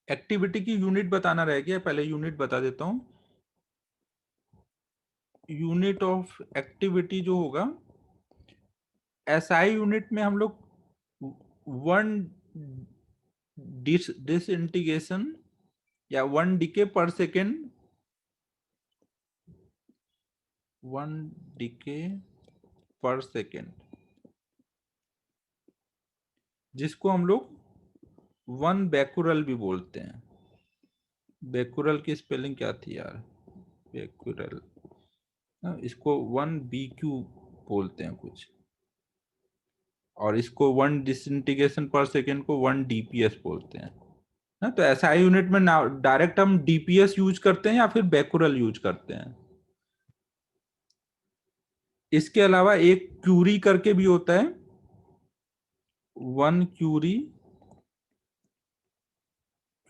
[SPEAKER 1] Activity की यूनिट बताना रह गया, पहले यूनिट बता देता हूं। यूनिट ऑफ एक्टिविटी जो होगा, एसआई यूनिट में हम लोग वन डिसइंटीग्रेशन या वन डीके पर सेकेंड, वन डीके पर सेकेंड, जिसको हम लोग वन बैकुरल भी बोलते हैं। बैकुरल की स्पेलिंग क्या थी यार, बैकुरल, इसको वन बी क्यू बोलते हैं कुछ, और इसको वन डिसइंटीग्रेशन पर सेकेंड को वन डीपीएस बोलते हैं ना। तो एसआई यूनिट में ना डायरेक्ट हम डीपीएस यूज करते हैं या फिर बैकुरल यूज करते हैं। इसके अलावा एक क्यूरी करके भी होता है, वन क्यूरी,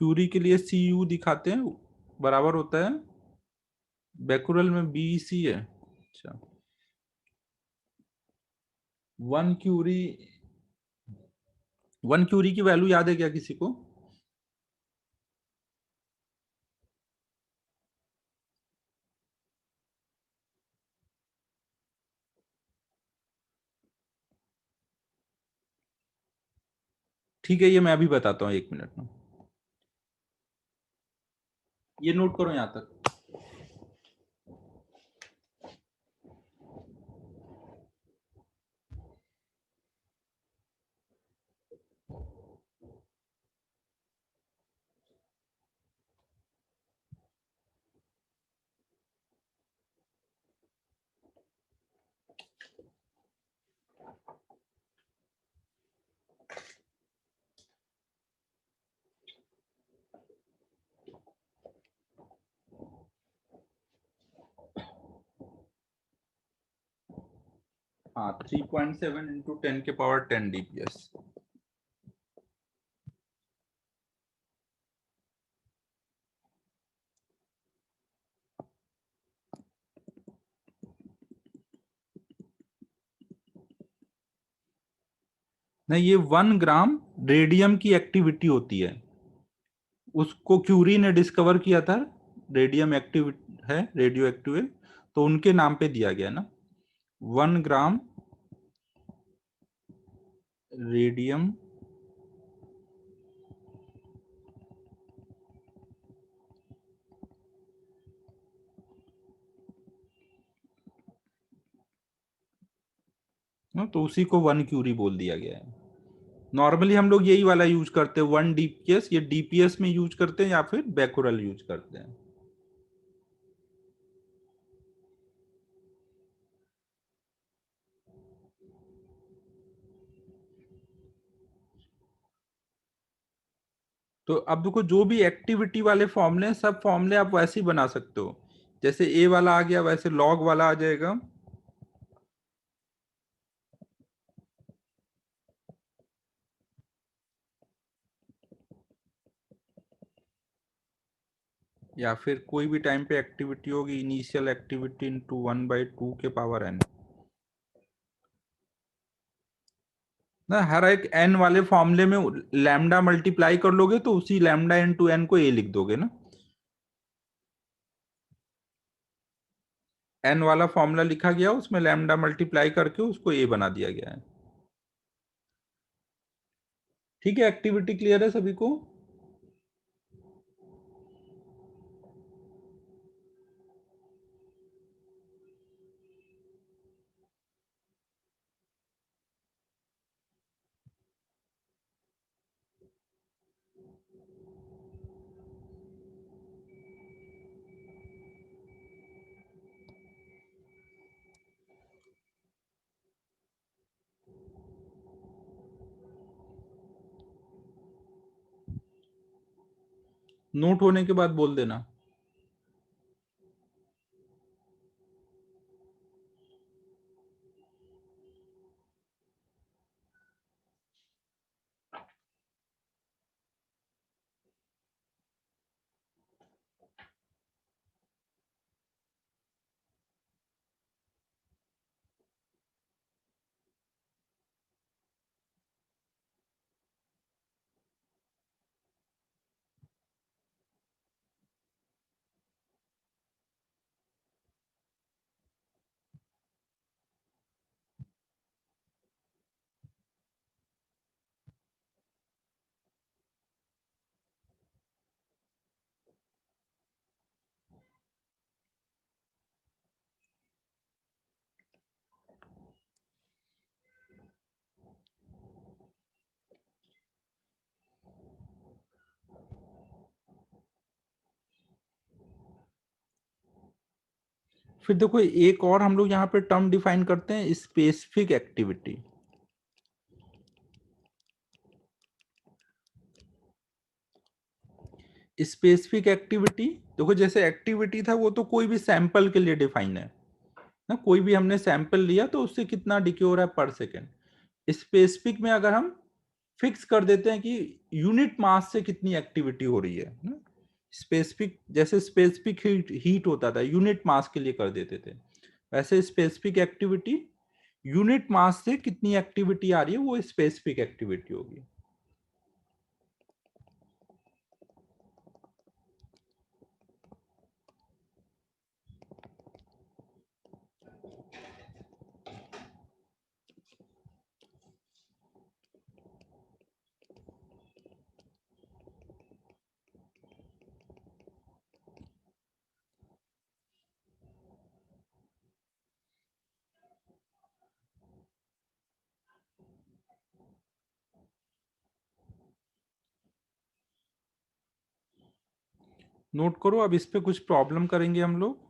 [SPEAKER 1] क्यूरी के लिए सी यू दिखाते हैं, बराबर होता है बैकुरल में बी सी है। अच्छा, वन क्यूरी, वन क्यूरी की वैल्यू याद है क्या किसी को? ठीक है, ये मैं अभी बताता हूँ, एक मिनट में। ये नोट करो यहां तक। हाँ, 3.7 इंटू 10 के पावर 10 डीपीएस। नहीं, ये 1 ग्राम रेडियम की एक्टिविटी होती है, उसको क्यूरी ने डिस्कवर किया था। रेडियम एक्टिव है, रेडियो एक्टिव है, तो उनके नाम पे दिया गया ना, 1 ग्राम रेडियम। तो उसी को वन क्यूरी बोल दिया गया है। नॉर्मली हम लोग यही वाला यूज करते हैं, वन डीपीएस, ये डीपीएस में यूज करते हैं या फिर बैकुरल यूज करते हैं। तो अब देखो, जो भी एक्टिविटी वाले फॉर्मूले, सब फॉर्मूले आप वैसे ही बना सकते हो, जैसे ए वाला आ गया वैसे लॉग वाला आ जाएगा। या फिर कोई भी टाइम पे एक्टिविटी होगी, इनिशियल एक्टिविटी इंटू 1/2 के पावर n ना। हर एक n वाले फॉर्मूले में लैम्डा मल्टीप्लाई कर लोगे तो उसी लैम्डा इंटू n को a लिख दोगे ना। n वाला फॉर्मूला लिखा गया, उसमें लैम्डा मल्टीप्लाई करके उसको a बना दिया गया है। ठीक है, एक्टिविटी क्लियर है सभी को? नोट होने के बाद बोल देना। फिर देखो, एक और हम लोग यहाँ पे टर्म डिफाइन करते हैं, स्पेसिफिक एक्टिविटी। स्पेसिफिक एक्टिविटी देखो, जैसे एक्टिविटी था वो तो कोई भी सैंपल के लिए डिफाइन है ना। कोई भी हमने सैंपल लिया तो उससे कितना डिके हो रहा है पर सेकेंड। स्पेसिफिक में अगर हम फिक्स कर देते हैं कि यूनिट मास से कितनी एक्टिविटी हो रही है ना। स्पेसिफिक, जैसे स्पेसिफिक हीट हीट होता था, यूनिट मास के लिए कर देते थे, वैसे स्पेसिफिक एक्टिविटी यूनिट मास से कितनी एक्टिविटी आ रही है वो स्पेसिफिक एक्टिविटी होगी। नोट करो, अब इस पे कुछ प्रॉब्लम करेंगे हम लोग।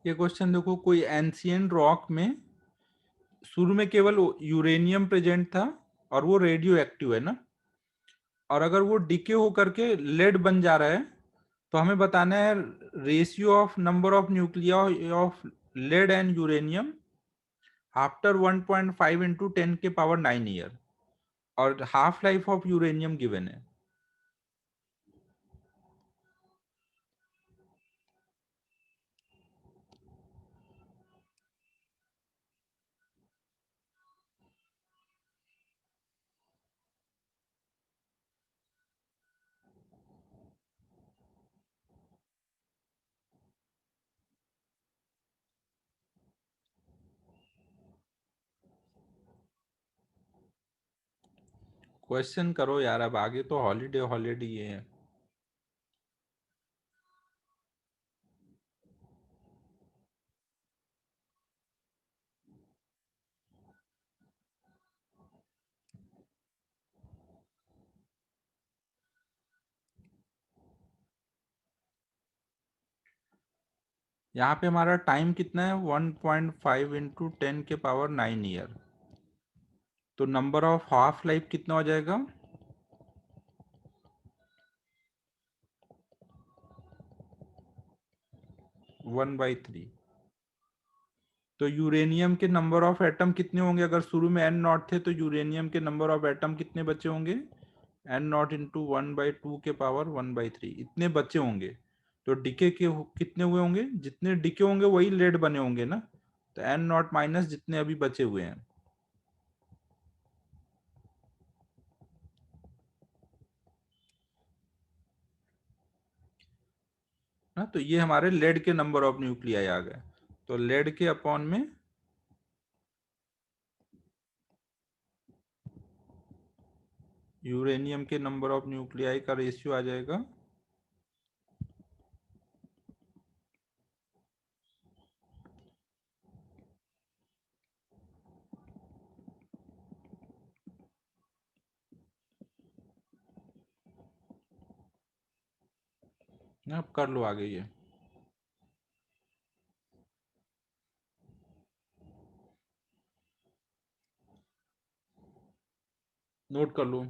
[SPEAKER 1] ये क्वेश्चन देखो, कोई एंशियंट रॉक में शुरू में केवल यूरेनियम प्रेजेंट था और वो रेडियो एक्टिव है ना, और अगर वो डिके होकर के लेड बन जा रहा है, तो हमें बताना है ratio of number of nuclei of lead and uranium after 1.5 into 10⁹ और half life of uranium given है। क्वेश्चन करो यार, अब आगे तो हॉलीडे हॉलीडे ये है। यहाँ पे हमारा टाइम कितना है, 1.5 इंटू 10⁹ तो नंबर ऑफ हाफ लाइफ कितना हो जाएगा, 1/3। तो यूरेनियम के नंबर ऑफ एटम कितने होंगे, अगर शुरू में n नॉट थे तो यूरेनियम के नंबर ऑफ एटम कितने बचे होंगे, n नॉट इंटू 1/2⁻1/3 इतने बचे होंगे। तो डिके के कितने हुए होंगे, जितने डिके होंगे वही लेड बने होंगे ना, तो n नॉट माइनस जितने अभी बचे हुए हैं ना। तो ये हमारे लेड के नंबर ऑफ न्यूक्लियाई आ गए। तो लेड के अपॉन में यूरेनियम के नंबर ऑफ न्यूक्लियाई का रेशियो आ जाएगा ना। अब कर लो आगे ये, नोट कर लो।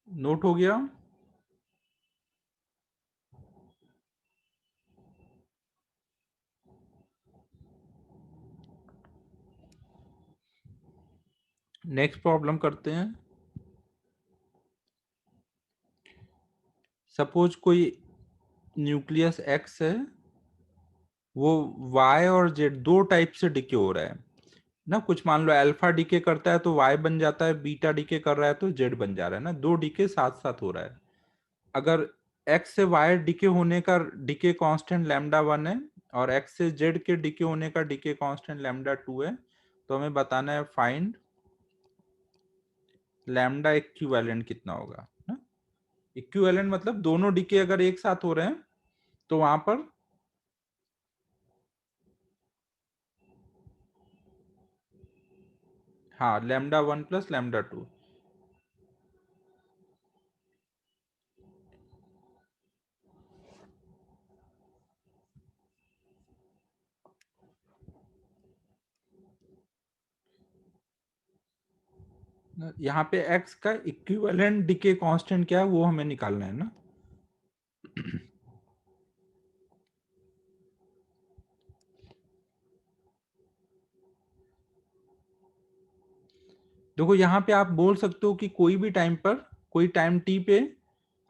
[SPEAKER 1] नोट हो गया। नेक्स्ट प्रॉब्लम करते हैं। सपोज कोई न्यूक्लियस एक्स है, वो वाई और जेड दो टाइप से डिके हो रहा है ना। कुछ मान लो अल्फा डिके करता है तो वाई बन जाता है, बीटा डिके कर रहा है तो जेड बन जा रहा है ना, दो डिके साथ साथ हो रहा है। अगर एक्स से वाई डिके होने का डिके कांस्टेंट λ1 है और एक्स से जेड के डिके होने का डिके कांस्टेंट λ2 है, तो हमें बताना है फाइंड लैम्डा इक्विवेलेंट कितना होगा ना। इक्विवेलेंट मतलब दोनों डिके अगर एक साथ हो रहे हैं तो वहां पर हाँ, λ1 प्लस λ2। यहाँ पे x का इक्विवेलेंट डिके कांस्टेंट क्या है वो हमें निकालना है ना। देखो यहाँ पे आप बोल सकते हो कि कोई भी टाइम पर, कोई टाइम t पे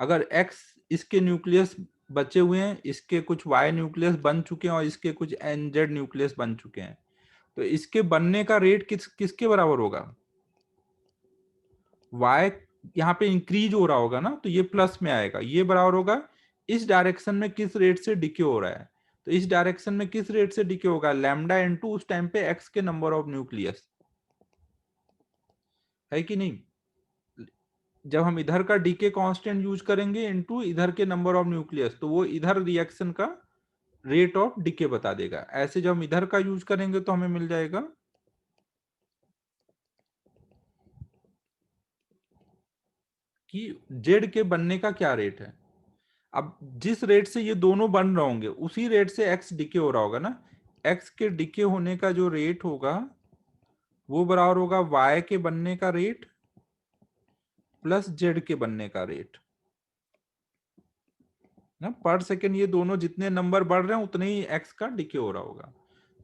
[SPEAKER 1] अगर x इसके न्यूक्लियस बचे हुए हैं, इसके कुछ y न्यूक्लियस बन चुके हैं और इसके कुछ nz न्यूक्लियस बन चुके हैं, तो इसके बनने का रेट किसके बराबर होगा? y यहाँ पे इंक्रीज हो रहा होगा ना, तो ये प्लस में आएगा, ये बराबर होगा इस डायरेक्शन में किस रेट से डिके हो रहा है। तो इस डायरेक्शन में किस रेट से डिके होगा? लैम्डा इनटू उस टाइम पे x के नंबर ऑफ न्यूक्लियस, है कि नहीं? जब हम इधर का डीके कांस्टेंट यूज करेंगे इनटू इधर के नंबर ऑफ न्यूक्लियस, तो वो इधर रिएक्शन का रेट ऑफ डीके बता देगा। ऐसे जब हम इधर का यूज करेंगे तो हमें मिल जाएगा कि जेड के बनने का क्या रेट है। अब जिस रेट से ये दोनों बन रहे होंगे उसी रेट से एक्स डीके हो रहा होगा ना। एक्स के डीके होने का जो रेट होगा वो बराबर होगा वाई के बनने का रेट प्लस जेड के बनने का रेट ना। पर सेकेंड ये दोनों जितने नंबर बढ़ रहे हैं उतने ही एक्स का डीके हो रहा होगा।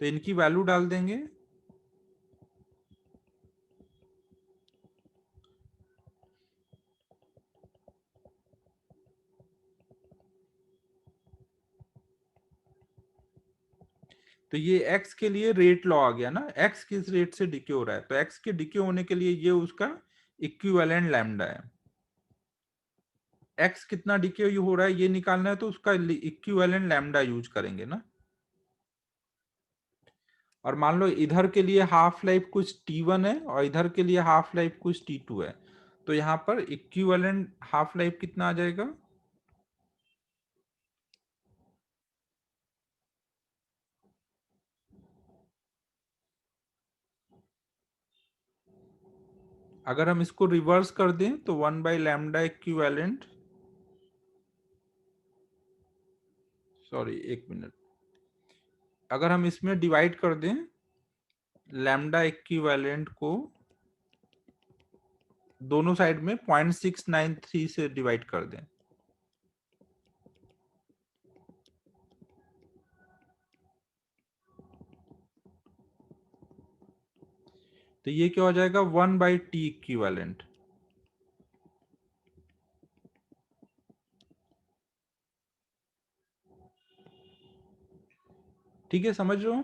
[SPEAKER 1] तो इनकी वैल्यू डाल देंगे। तो ये x के लिए रेट लॉ आ गया ना, x किस रेट से डिके हो रहा है, तो x के डिके होने के लिए ये उसका इक्विवेलेंट लैम्डा है। x कितना डिके हो रहा है ये निकालना है, तो उसका इक्विवेलेंट लैम्डा यूज करेंगे ना। और मान लो इधर के लिए हाफ लाइफ कुछ t1 है और इधर के लिए हाफ लाइफ कुछ t2 है, तो यहाँ पर इक्विवेलेंट हाफ लाइफ कितना आ जाएगा? अगर हम इसको रिवर्स कर दें तो 1/λ इक्विवेलेंट, सॉरी एक मिनट, अगर हम इसमें डिवाइड कर दें लैम्डा इक्विवेलेंट को दोनों साइड में 0.693 से डिवाइड कर दें, तो ये क्या हो जाएगा? 1/t equivalent. ठीक है, समझ रहे हो?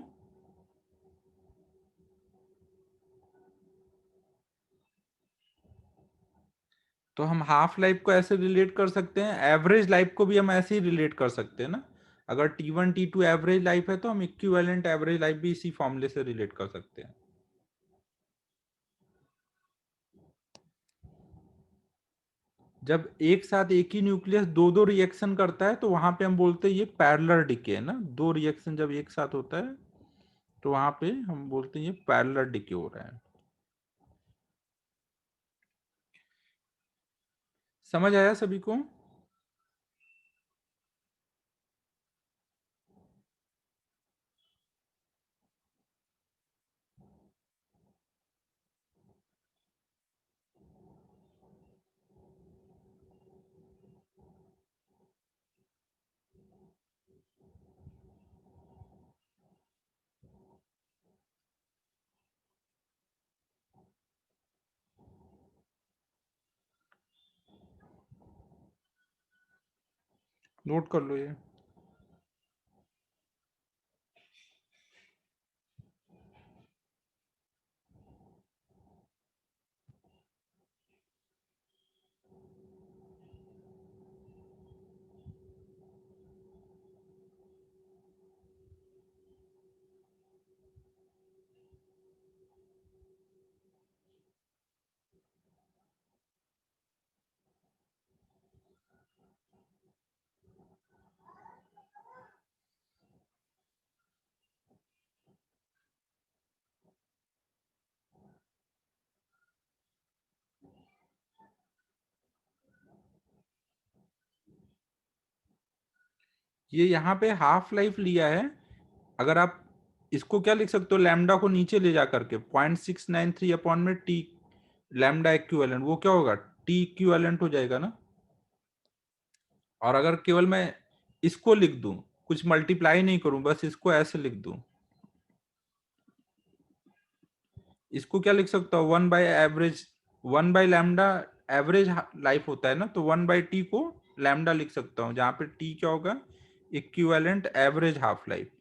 [SPEAKER 1] तो हम हाफ लाइफ को ऐसे रिलेट कर सकते हैं, एवरेज लाइफ को भी हम ऐसे ही रिलेट कर सकते हैं ना। अगर t1 t2 एवरेज लाइफ है तो हम इक्विवेलेंट एवरेज लाइफ भी इसी फॉर्मूले से रिलेट कर सकते हैं। जब एक साथ एक ही न्यूक्लियस दो दो रिएक्शन करता है तो वहां पे हम बोलते हैं ये पैरेलल डिके है ना। दो रिएक्शन जब एक साथ होता है तो वहां पे हम बोलते हैं ये पैरेलल डिके हो रहा है। समझ आया सभी को? नोट कर लो ये। ये यहाँ पे हाफ लाइफ लिया है। अगर आप इसको क्या लिख सकते हो, लैम्डा को नीचे ले जा करके 0.693 अपॉन में टी लैम्डा इक्विवेलेंट, वो क्या होगा, टी इक्विवेलेंट हो जाएगा ना। और अगर केवल मैं इसको लिख दूं, कुछ मल्टीप्लाई नहीं करूं, बस इसको ऐसे लिख दूं, इसको क्या लिख सकता हूँ, 1/एवरेज, 1/लैम्डा एवरेज लाइफ होता है ना, तो 1/टी को लैम्डा लिख सकता हूँ, जहां पे टी क्या होगा, equivalent average half life.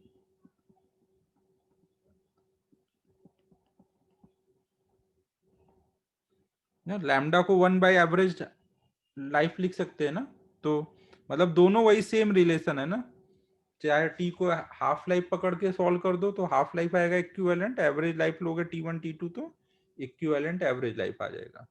[SPEAKER 1] Lambda को 1/एवरेज लाइफ लिख सकते हैं ना। तो मतलब दोनों वही सेम रिलेशन है ना। चाहे टी को हाफ लाइफ पकड़ के सॉल्व कर दो तो हाफ लाइफ आएगा इक्विवेलेंट, एवरेज लाइफ लोगे T1 T2 तो इक्विवेलेंट एवरेज लाइफ आ जाएगा।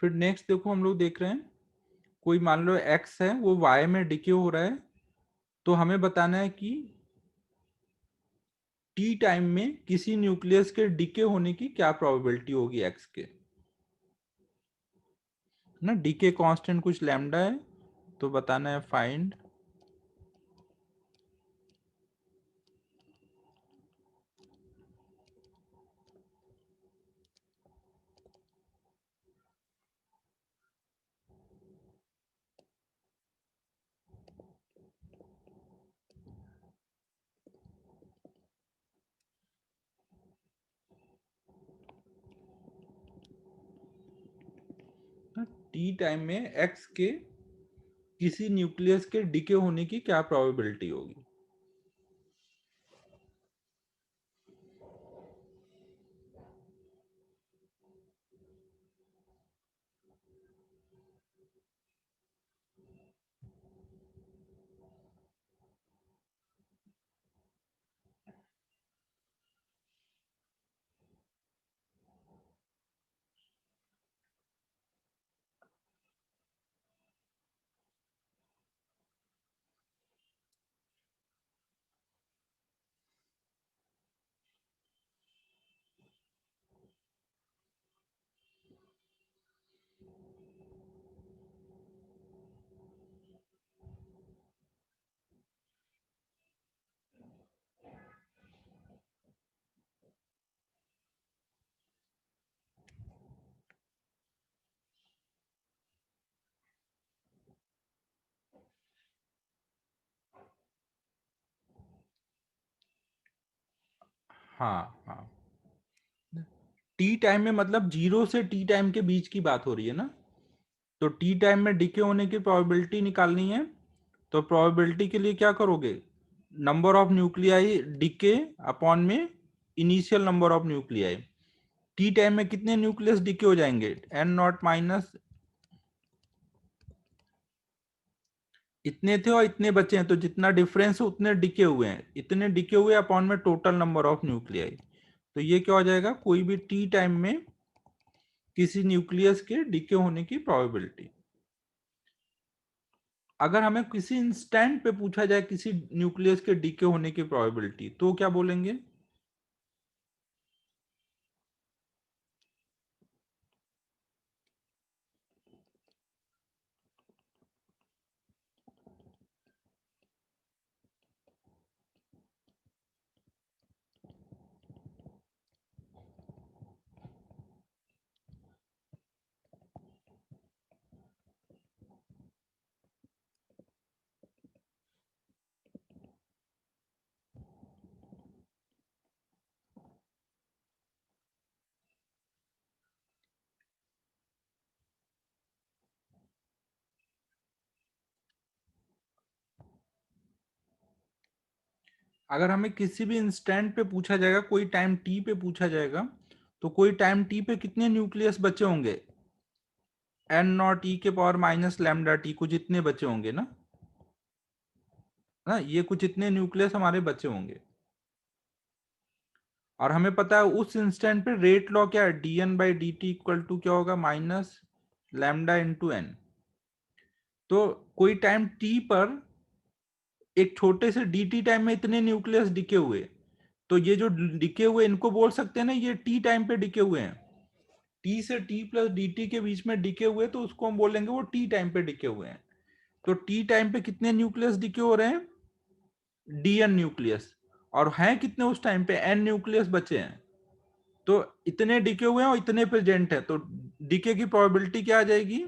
[SPEAKER 1] फिर नेक्स्ट देखो, हम लोग देख रहे हैं कोई मान लो एक्स है, वो वाई में डिके हो रहा है, तो हमें बताना है कि टी टाइम में किसी न्यूक्लियस के डिके होने की क्या प्रोबेबिलिटी होगी एक्स के, ना। डीके कांस्टेंट कुछ लैम्डा है, तो बताना है फाइंड टी टाइम में एक्स के किसी न्यूक्लियस के डिके होने की क्या प्रोबेबिलिटी होगी। हाँ हाँ, टी टाइम में मतलब 0 से टी टाइम के बीच की बात हो रही है ना। तो टी टाइम में डिके होने की प्रोबेबिलिटी निकालनी है, तो प्रोबेबिलिटी के लिए क्या करोगे, number of nuclei decay upon में initial number of nuclei. T time में कितने न्यूक्लियस डिके हो जाएंगे, एन नॉट माइनस इतने थे और इतने बचे हैं, तो जितना डिफरेंस है उतने डिके हुए हैं, इतने डिके हुए अपॉन में टोटल नंबर ऑफ न्यूक्लियाई। तो ये क्या हो जाएगा, कोई भी टी टाइम में किसी न्यूक्लियस के डिके होने की प्रोबेबिलिटी। अगर हमें किसी इंस्टेंट पे पूछा जाए किसी न्यूक्लियस के डीके होने की प्रोबेबिलिटी, तो क्या बोलेंगे। अगर हमें किसी भी इंस्टेंट पे पूछा जाएगा, कोई टाइम टी पे पूछा जाएगा, तो कोई टाइम टी पे कितने न्यूक्लियस बचे होंगे, एन नॉट ई के पावर माइनस लैम्डा टी, कुछ इतने बचे होंगे ना, ये कुछ इतने न्यूक्लियस हमारे बचे होंगे। और हमें पता है उस इंस्टेंट पे रेट लॉ क्या है, d N by D t equal to क्या होगा, माइनस लैम्डा इंटू एन। तो कोई टाइम टी पर एक छोटे से डी टी टाइम में इतने न्यूक्लियस डिके हुए, तो ये जो डिके हुए इनको बोल सकते हैं ना, ये टी टाइम पे डिके हुए हैं। टी से टी प्लस डी टी के बीच में डिके हुए, तो उसको हम बोलेंगे वो टी टाइम पे डिके हुए हैं। तो टी टाइम पे कितने न्यूक्लियस डिके हो रहे हैं, डी एन न्यूक्लियस। और हैं कितने उस टाइम पे, एन न्यूक्लियस बचे हैं। तो इतने डिके हुए हैं और इतने प्रेजेंट है, तो डिके की प्रोबेबिलिटी क्या आ जाएगी,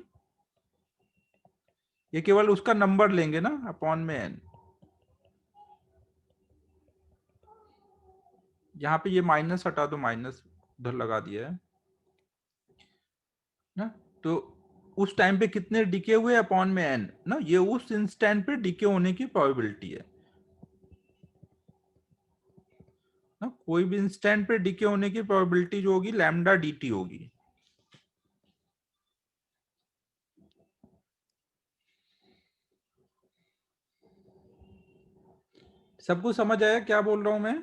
[SPEAKER 1] ये केवल उसका नंबर लेंगे ना अपॉन में एन। यहाँ पे ये माइनस हटा दो, माइनस उधर लगा दिया है ना। तो उस टाइम पे कितने डिके हुए अपॉन में एन ना, ये उस इंस्टेंट पे डिके होने की प्रोबेबिलिटी है ना। कोई भी इंस्टेंट पे डिके होने की प्रोबेबिलिटी जो होगी लैम्डा डी टी होगी। सबको समझ आया क्या बोल रहा हूं मैं?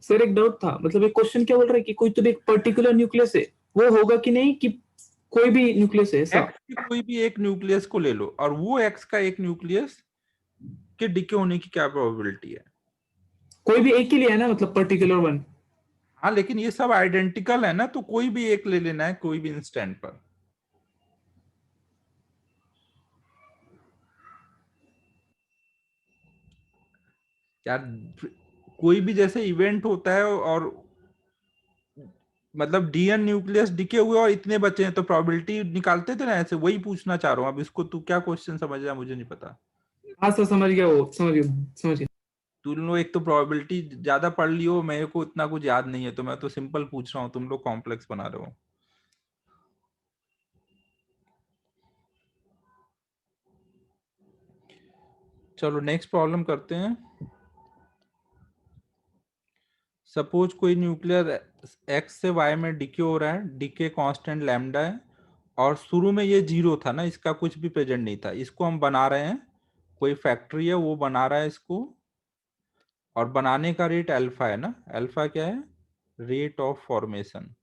[SPEAKER 2] सर एक डाउट था, मतलब एक क्वेश्चन क्या बोल रहा है कि कोई तो एक पर्टिकुलर न्यूक्लियस है, वो होगा कि नहीं, कि कोई भी न्यूक्लियस है ऐसा?
[SPEAKER 1] एक्स के कोई भी एक न्यूक्लियस को ले लो और वो एक्स का एक न्यूक्लियस के डिके होने की क्या प्रोबेबिलिटी है?
[SPEAKER 2] कोई भी एक ही लिया है ना, मतलब पर्टिकुलर वन।
[SPEAKER 1] हाँ, लेकिन ये सब आइडेंटिकल है ना, तो कोई भी एक ले लेना है कोई भी इंस्टेंट पर। यार कोई भी जैसे इवेंट होता है और मतलब डीएन न्यूक्लियस डिके हुए और इतने बचे हैं, तो प्रोबेबिलिटी निकालते थे ना ऐसे, वही पूछना चाह रहा हूँ। अब इसको तू क्या क्वेश्चन समझ रहा है मुझे नहीं पता।
[SPEAKER 2] हाँ सर समझ गया, वो समझ गया, समझ गया।
[SPEAKER 1] तुम लोग एक तो प्रोबेबिलिटी ज्यादा पढ़ लियो, मेरे को इतना कुछ याद नहीं है, तो मैं तो सिंपल पूछ रहा हूँ, तुम लोग कॉम्प्लेक्स बना रहे हो। चलो नेक्स्ट प्रॉब्लम करते हैं। सपोज कोई न्यूक्लियर एक्स से वाई में डिके हो रहा है, डिके कांस्टेंट लैम्डा है, और शुरू में ये जीरो था ना, इसका कुछ भी प्रेजेंट नहीं था। इसको हम बना रहे हैं, कोई फैक्ट्री है वो बना रहा है इसको, और बनाने का रेट अल्फा है ना। अल्फा क्या है, रेट ऑफ फॉर्मेशन,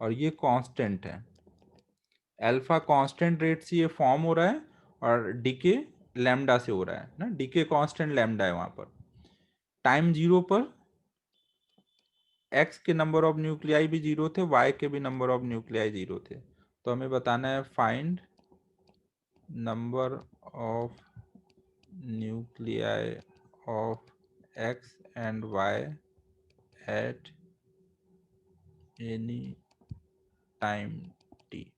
[SPEAKER 1] और ये कांस्टेंट है। अल्फा कांस्टेंट रेट से ये फॉर्म हो रहा है, और डीके लैम्डा से हो रहा है ना, डीके कांस्टेंट लैम्डा है वहां पर। टाइम जीरो पर एक्स के नंबर ऑफ न्यूक्लियाई भी जीरो थे, वाई के भी नंबर ऑफ न्यूक्लियाई जीरो थे। तो हमें बताना है find number of nuclei of x and y at any time t.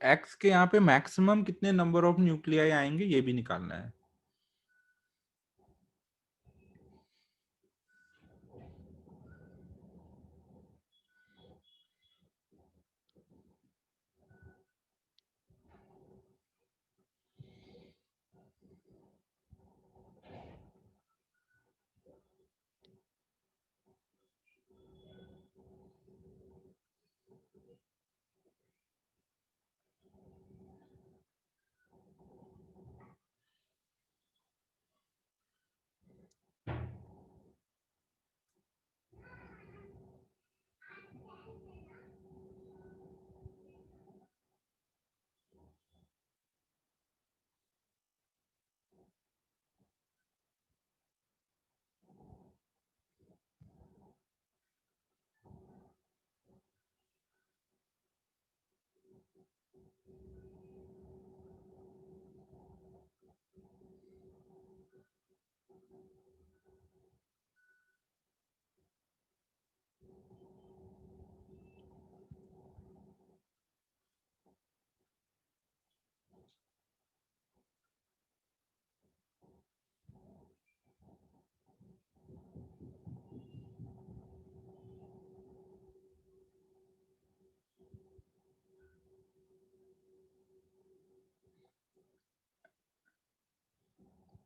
[SPEAKER 1] X के यहाँ पे मैक्सिमम कितने नंबर ऑफ न्यूक्लियाई आएंगे ये भी निकालना है।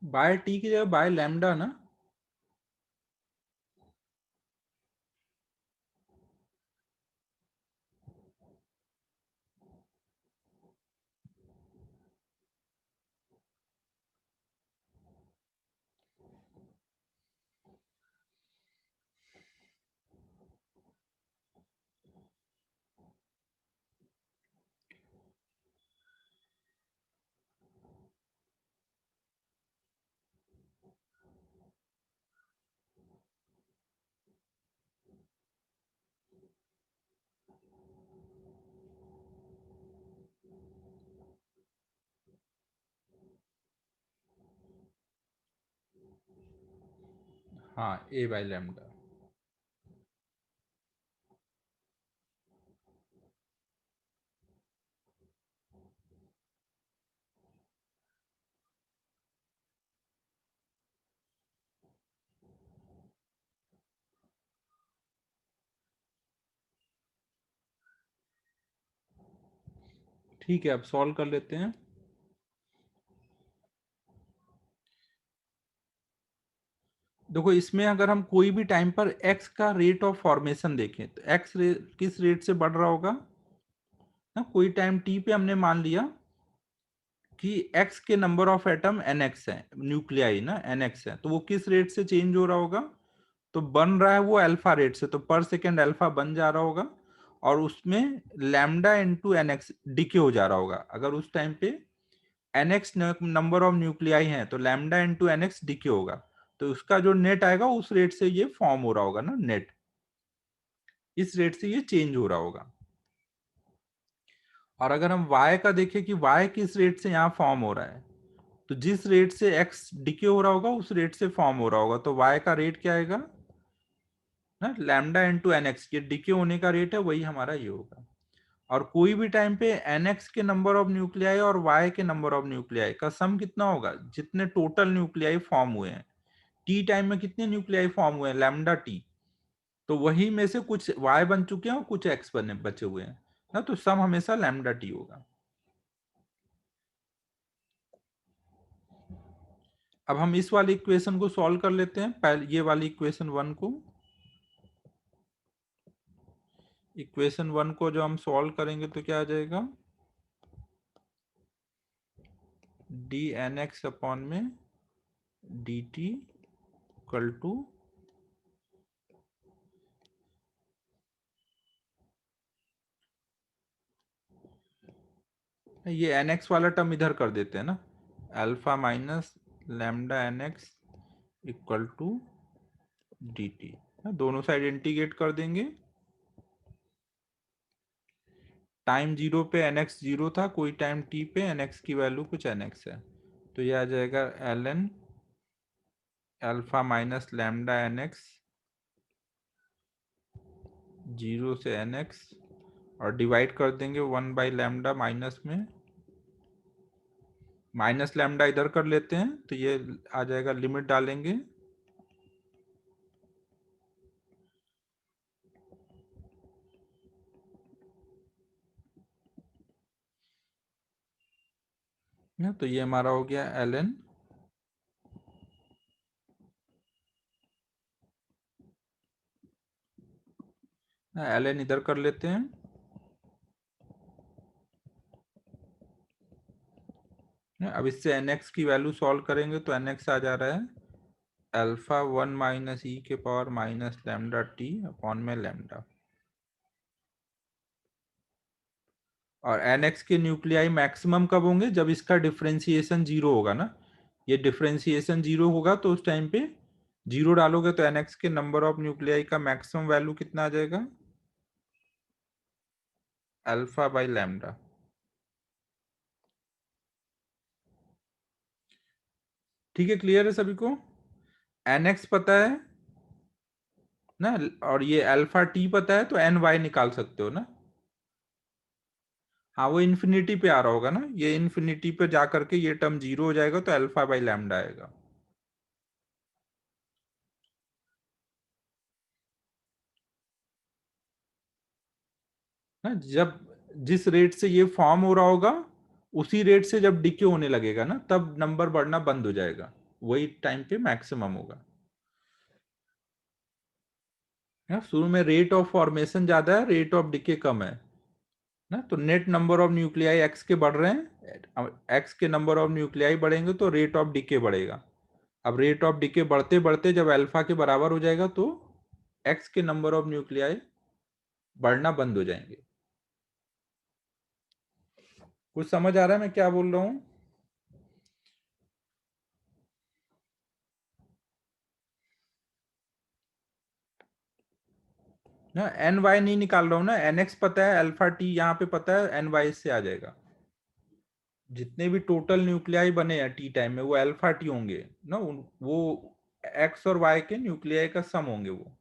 [SPEAKER 1] बाय टी की जगह बाय लैम्डा ना। हाँ, ए बाय लैम्डा। ठीक है, अब सॉल्व कर लेते हैं। देखो इसमें अगर हम कोई भी टाइम पर x का रेट ऑफ फॉर्मेशन देखें तो किस रेट से बढ़ रहा होगा ना। कोई टाइम t पे हमने मान लिया कि x के नंबर ऑफ एटम nx है, न्यूक्लियाई ना nx है, तो वो किस रेट से चेंज हो रहा होगा। तो बन रहा है वो अल्फा रेट से, तो पर सेकेंड अल्फा बन जा रहा होगा और उसमें लैम्डा इंटू nx डिके हो जा रहा होगा। अगर उस टाइम पे nx नंबर ऑफ न्यूक्लियाई है तो लैम्डा इंटू nx डिके होगा, तो उसका जो नेट आएगा उस रेट से ये फॉर्म हो रहा होगा ना, नेट इस रेट से ये चेंज हो रहा होगा। और अगर हम y का देखें कि y किस रेट से यहाँ फॉर्म हो रहा है, तो जिस रेट से x डिके हो रहा होगा उस रेट से फॉर्म हो रहा होगा, तो y का रेट क्या आएगा ना, लैम्डा इंटू nx, ये डिके होने का रेट है, वही हमारा ये होगा। और कोई भी टाइम पे nx के नंबर ऑफ न्यूक्लियाई और y के नंबर ऑफ न्यूक्लियाई का सम कितना होगा, जितने टोटल न्यूक्लियाई फॉर्म हुए हैं। टी टाइम में कितने न्यूक्लियाई फॉर्म हुए हैं, लैम्डा टी, तो वही में से कुछ y बन चुके हैं और कुछ x बने बचे हुए हैं ना, तो सम हमेशा लैम्डा टी होगा। अब हम इस वाली इक्वेशन को सॉल्व कर लेते हैं, पहले ये वाली इक्वेशन वन को। इक्वेशन वन को जो हम सॉल्व करेंगे तो क्या आ जाएगा, डी एन एक्स अपॉन में डी टी इक्वल टू, ये एन एक्स वाला टर्म इधर कर देते हैं ना, alpha minus lambda n x equal to d t, दोनों साइड इंटीग्रेट कर देंगे। टाइम जीरो पे एन एक्स जीरो था, कोई टाइम टी पे एन एक्स की वैल्यू कुछ एन एक्स है, तो ये आ जाएगा l n alpha minus lambda n x zero से एन एक्स, और डिवाइड कर देंगे वन बाई लैम्डा माइनस में, माइनस लैम्डा इधर कर लेते हैं तो ये आ जाएगा, लिमिट डालेंगे ना, तो ये हमारा हो गया एल एन इधर कर लेते हैं। अब इससे एन एक्स की वैल्यू सॉल्व करेंगे तो एन एक्स आ जा रहा है अल्फा वन माइनस ई के power minus lambda T upon में लैम्डा, और एन एक्स के न्यूक्लियाई मैक्सिमम कब होंगे, जब इसका डिफ्रेंसिएशन जीरो होगा ना। ये डिफ्रेंसिएशन जीरो होगा तो उस टाइम पे जीरो डालोगे तो एन एक्स के नंबर ऑफ न्यूक्लियाई का मैक्सिमम वैल्यू कितना आ जाएगा, अल्फा बाई लैम्डा। ठीक है, क्लियर है सभी को? NX पता है ना, और ये अल्फा टी पता है, तो NY निकाल सकते हो ना। हाँ, वो इन्फिनिटी पे आ रहा होगा ना, ये इन्फिनिटी पे जा करके ये टर्म 0 हो जाएगा, तो अल्फा बाई लैम्डा आएगा। ना, जब जिस रेट से ये फॉर्म हो रहा होगा, उसी रेट से जब डिके होने लगेगा ना, तब नंबर बढ़ना बंद हो जाएगा, वही टाइम पे मैक्सिमम होगा। शुरू में रेट ऑफ फॉर्मेशन ज्यादा है, रेट ऑफ डिके कम है ना, तो net number of nuclei x के बढ़ रहे हैं, एक्स के नंबर ऑफ न्यूक्लियाई बढ़ेंगे तो रेट ऑफ डिके बढ़ेगा। अब रेट ऑफ डिके बढ़ते बढ़ते जब अल्फा के बराबर हो जाएगा, तो एक्स के नंबर ऑफ न्यूक्लियाई बढ़ना बंद हो जाएंगे। कुछ समझ आ रहा है मैं क्या बोल रहा हूं? ना, एन वाई नहीं निकाल रहा हूं ना, एन एक्स पता है, अल्फा टी यहाँ पे पता है, एन वाई से आ जाएगा। जितने भी टोटल न्यूक्लियाई बने हैं टी टाइम में, वो अल्फा टी होंगे ना, वो एक्स और वाई के न्यूक्लियाई का सम होंगे वो।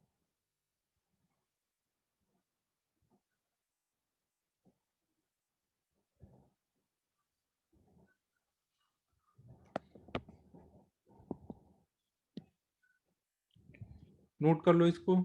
[SPEAKER 1] नोट कर लो इसको।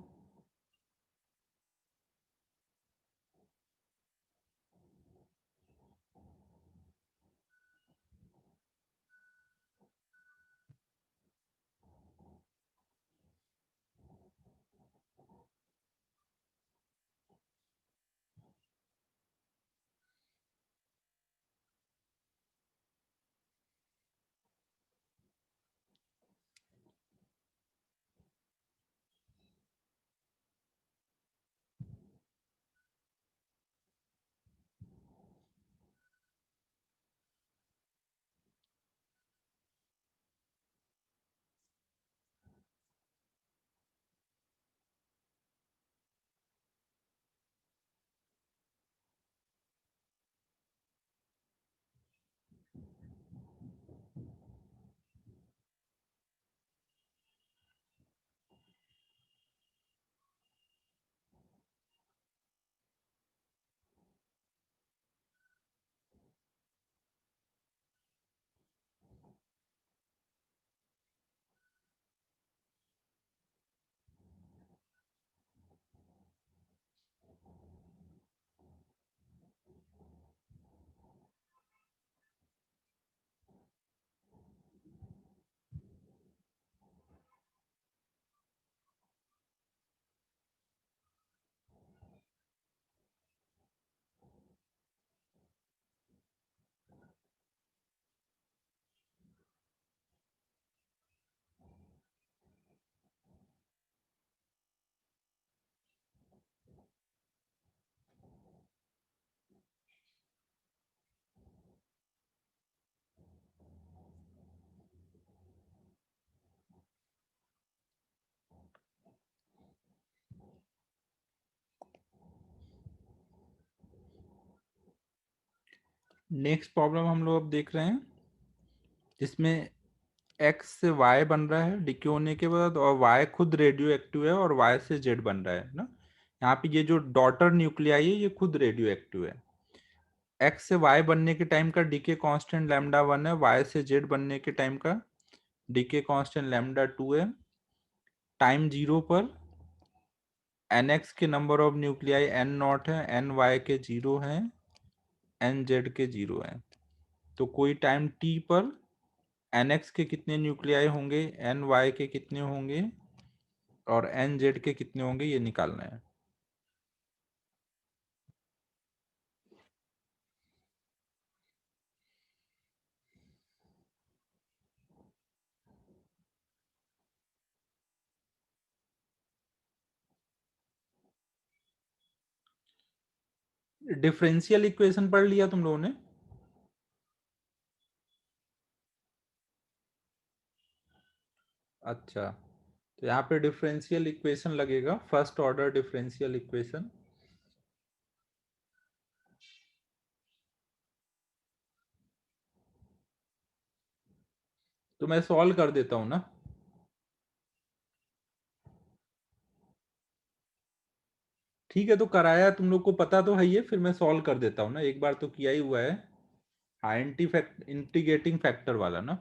[SPEAKER 1] नेक्स्ट प्रॉब्लम हम लोग अब देख रहे हैं, जिसमें एक्स से वाई बन रहा है डिके होने के बाद, और वाई खुद रेडियो एक्टिव है, और वाई से जेड बन रहा है ना। यहाँ पे ये जो डॉटर न्यूक्लियाई है, ये खुद रेडियो एक्टिव है। एक्स से वाई बनने के टाइम का डीके कांस्टेंट लैम्डा 1 है, वाई से जेड बनने के टाइम का डीके कांस्टेंट लैम्डा 2 है। टाइम 0 पर एन एक्स के number of nuclei n naught है, एन वाई के 0 है, एन जेड के 0 है। तो कोई टाइम टी पर एन एक्स के कितने न्यूक्लियाई होंगे, एन वाई के कितने होंगे, और एन जेड के कितने होंगे, ये निकालना है। डिफरेंशियल इक्वेशन पढ़ लिया तुम लोगों ने? अच्छा, तो यहाँ पे डिफरेंशियल इक्वेशन लगेगा, फर्स्ट ऑर्डर डिफरेंशियल इक्वेशन। तो मैं सॉल्व कर देता हूं ना। ठीक है, तो कराया तुम लोग को पता तो है ये, फिर मैं सॉल्व कर देता हूँ ना, एक बार तो किया ही हुआ है। हाँ, इंटीग्रेटिंग फैक्टर वाला ना।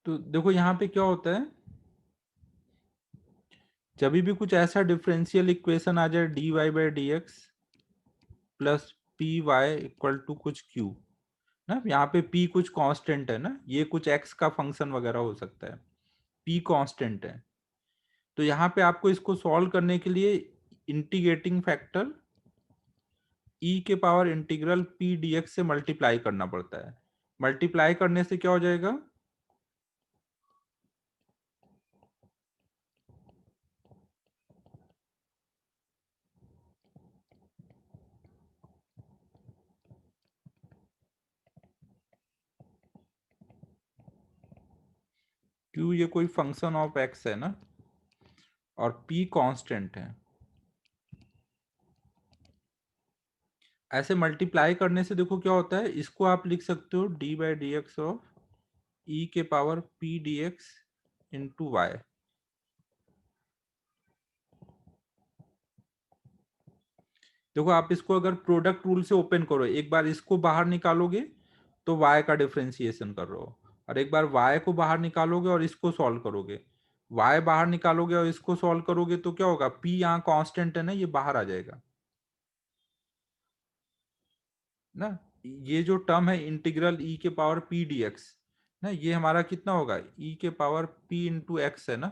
[SPEAKER 1] तो देखो यहाँ पे क्या होता है, जब भी कुछ ऐसा डिफरेंशियल इक्वेशन आ जाए dy by D x plus p y equal to कुछ q ना, यहाँ पे p कुछ कांस्टेंट है ना, ये कुछ x का फंक्शन वगैरह हो सकता है, p कांस्टेंट है। तो यहाँ पे आपको इसको सॉल्व करने के लिए इंटीग्रेटिंग फैक्टर e के पावर इंटीग्रल p dx से मल्टीप्लाई करना पड़ता है। मल्टीप्लाई करने से क्या हो जाएगा, q ये कोई फंक्शन ऑफ x है ना, और p कांस्टेंट है। ऐसे मल्टीप्लाई करने से देखो क्या होता है, इसको आप लिख सकते हो D by D X of E के power P D X into Y. देखो आप इसको अगर प्रोडक्ट रूल से ओपन करो, एक बार इसको बाहर निकालोगे तो y का डिफरेंशिएशन कर रहे हो, और एक बार y को बाहर निकालोगे और इसको सॉल्व करोगे, y बाहर निकालोगे और इसको सॉल्व करोगे तो क्या होगा, p यहाँ कांस्टेंट है ना, ये बाहर आ जाएगा ना। ये जो टर्म है इंटीग्रल e के पावर p dx ना, ये हमारा कितना होगा, e के पावर p इंटू एक्स है ना।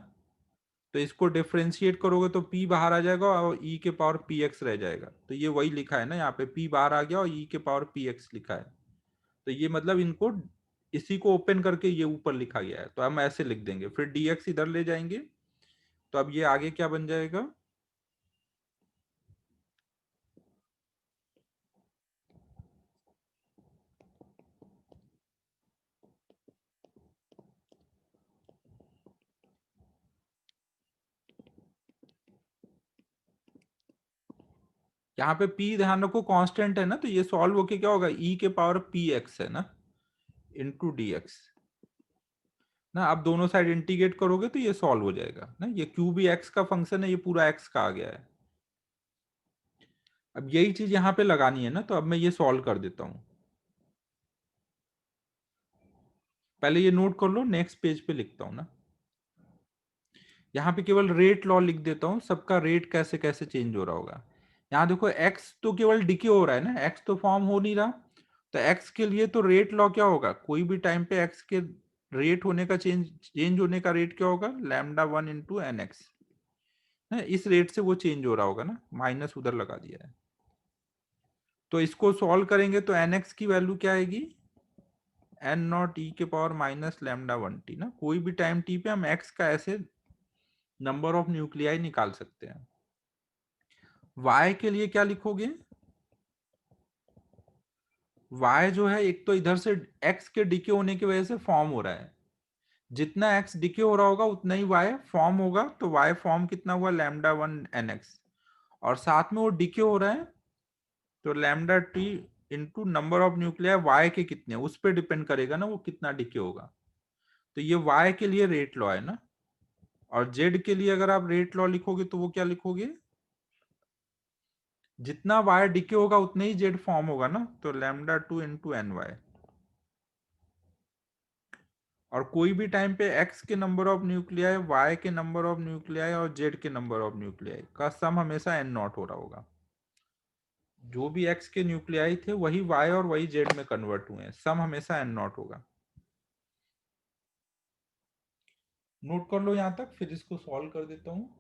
[SPEAKER 1] तो इसको डिफरेंशिएट करोगे तो p बाहर आ जाएगा और e के पावर px रह जाएगा। तो ये वही लिखा है ना, यहाँ पे p बाहर आ गया और e के पावर px लिखा है। तो ये मतलब इनको इसी को ओपन करके ये ऊपर लिखा गया है, तो हम ऐसे लिख देंगे, फिर dx इधर ले जाएंगे। तो अब ये आगे क्या बन जाएगा, यहाँ पे p ध्यान रखो कांस्टेंट है ना, तो ये सॉल्व होके क्या होगा, e के पावर px है ना इंटू dx ना। आप दोनों साइड इंटीग्रेट करोगे तो ये सॉल्व हो जाएगा ना, ये q भी x का फंक्शन है, ये पूरा x का आ गया है। अब यही चीज यहाँ पे लगानी है ना, तो अब मैं ये सॉल्व कर देता हूँ। पहले ये नोट कर लो, नेक्स्ट पेज पे लिखता हूँ ना। यहाँ पे केवल रेट लॉ लिख देता हूँ, सबका रेट कैसे कैसे चेंज हो रहा होगा। यहाँ देखो x तो केवल डिके हो रहा है ना, x तो फॉर्म हो नहीं रहा। तो x के लिए तो रेट लॉ क्या होगा, कोई भी टाइम पे x के रेट होने का चेंज होने का रेट क्या होगा, लैम्डा 1 इंटू एन एक्स। इस रेट से वो चेंज हो रहा होगा ना, माइनस उधर लगा दिया है। तो इसको सॉल्व करेंगे तो एन एक्स की वैल्यू क्या आएगी, एन नॉट ई के पावर माइनस लैम्डा 1 टी ना। कोई भी टाइम टी पे हम एक्स का ऐसे नंबर ऑफ न्यूक्लियाई निकाल सकते हैं। y के लिए क्या लिखोगे, y जो है एक तो इधर से x के डिके होने की वजह से फॉर्म हो रहा है, जितना x डिके हो रहा होगा उतना ही y फॉर्म होगा। तो y फॉर्म कितना हुआ, लैम्डा 1 एन एक्स, और साथ में वो डिके हो रहा है, तो lambda T into number of nuclei y के कितने, उस पर डिपेंड करेगा ना वो कितना डिके होगा। तो ये y के लिए रेट लॉ है ना। और z के लिए अगर आप रेट लॉ लिखोगे तो वो क्या लिखोगे, जितना y डिके होगा उतने ही z फॉर्म होगा ना, तो लैम्डा 2 इंटू एन वाई। और कोई भी टाइम पे x के नंबर ऑफ न्यूक्लियाई, y के नंबर ऑफ न्यूक्लियाई और z के नंबर ऑफ न्यूक्लियाई का सम हमेशा n नॉट हो रहा होगा। जो भी x के न्यूक्लियाई थे वही y और वही z में कन्वर्ट हुए हैं, सम हमेशा n नॉट होगा। नोट कर लो यहाँ तक, फिर इसको सॉल्व कर देता हूँ।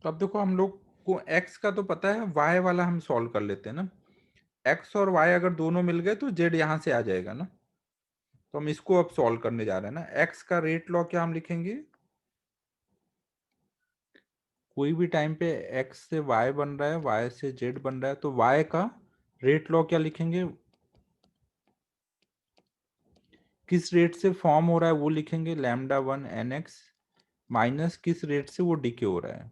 [SPEAKER 1] तो अब देखो हम लोग को x का तो पता है, y वाला हम सॉल्व कर लेते हैं ना। x और y अगर दोनों मिल गए तो z यहां से आ जाएगा ना। तो हम इसको अब सॉल्व करने जा रहे हैं ना। x का रेट लॉ क्या हम लिखेंगे, कोई भी टाइम पे x से y बन रहा है, y से z बन रहा है, तो y का रेट लॉ क्या लिखेंगे, किस रेट से फॉर्म हो रहा है वो लिखेंगे, lambda one n x minus किस रेट से वो डिके हो रहा है।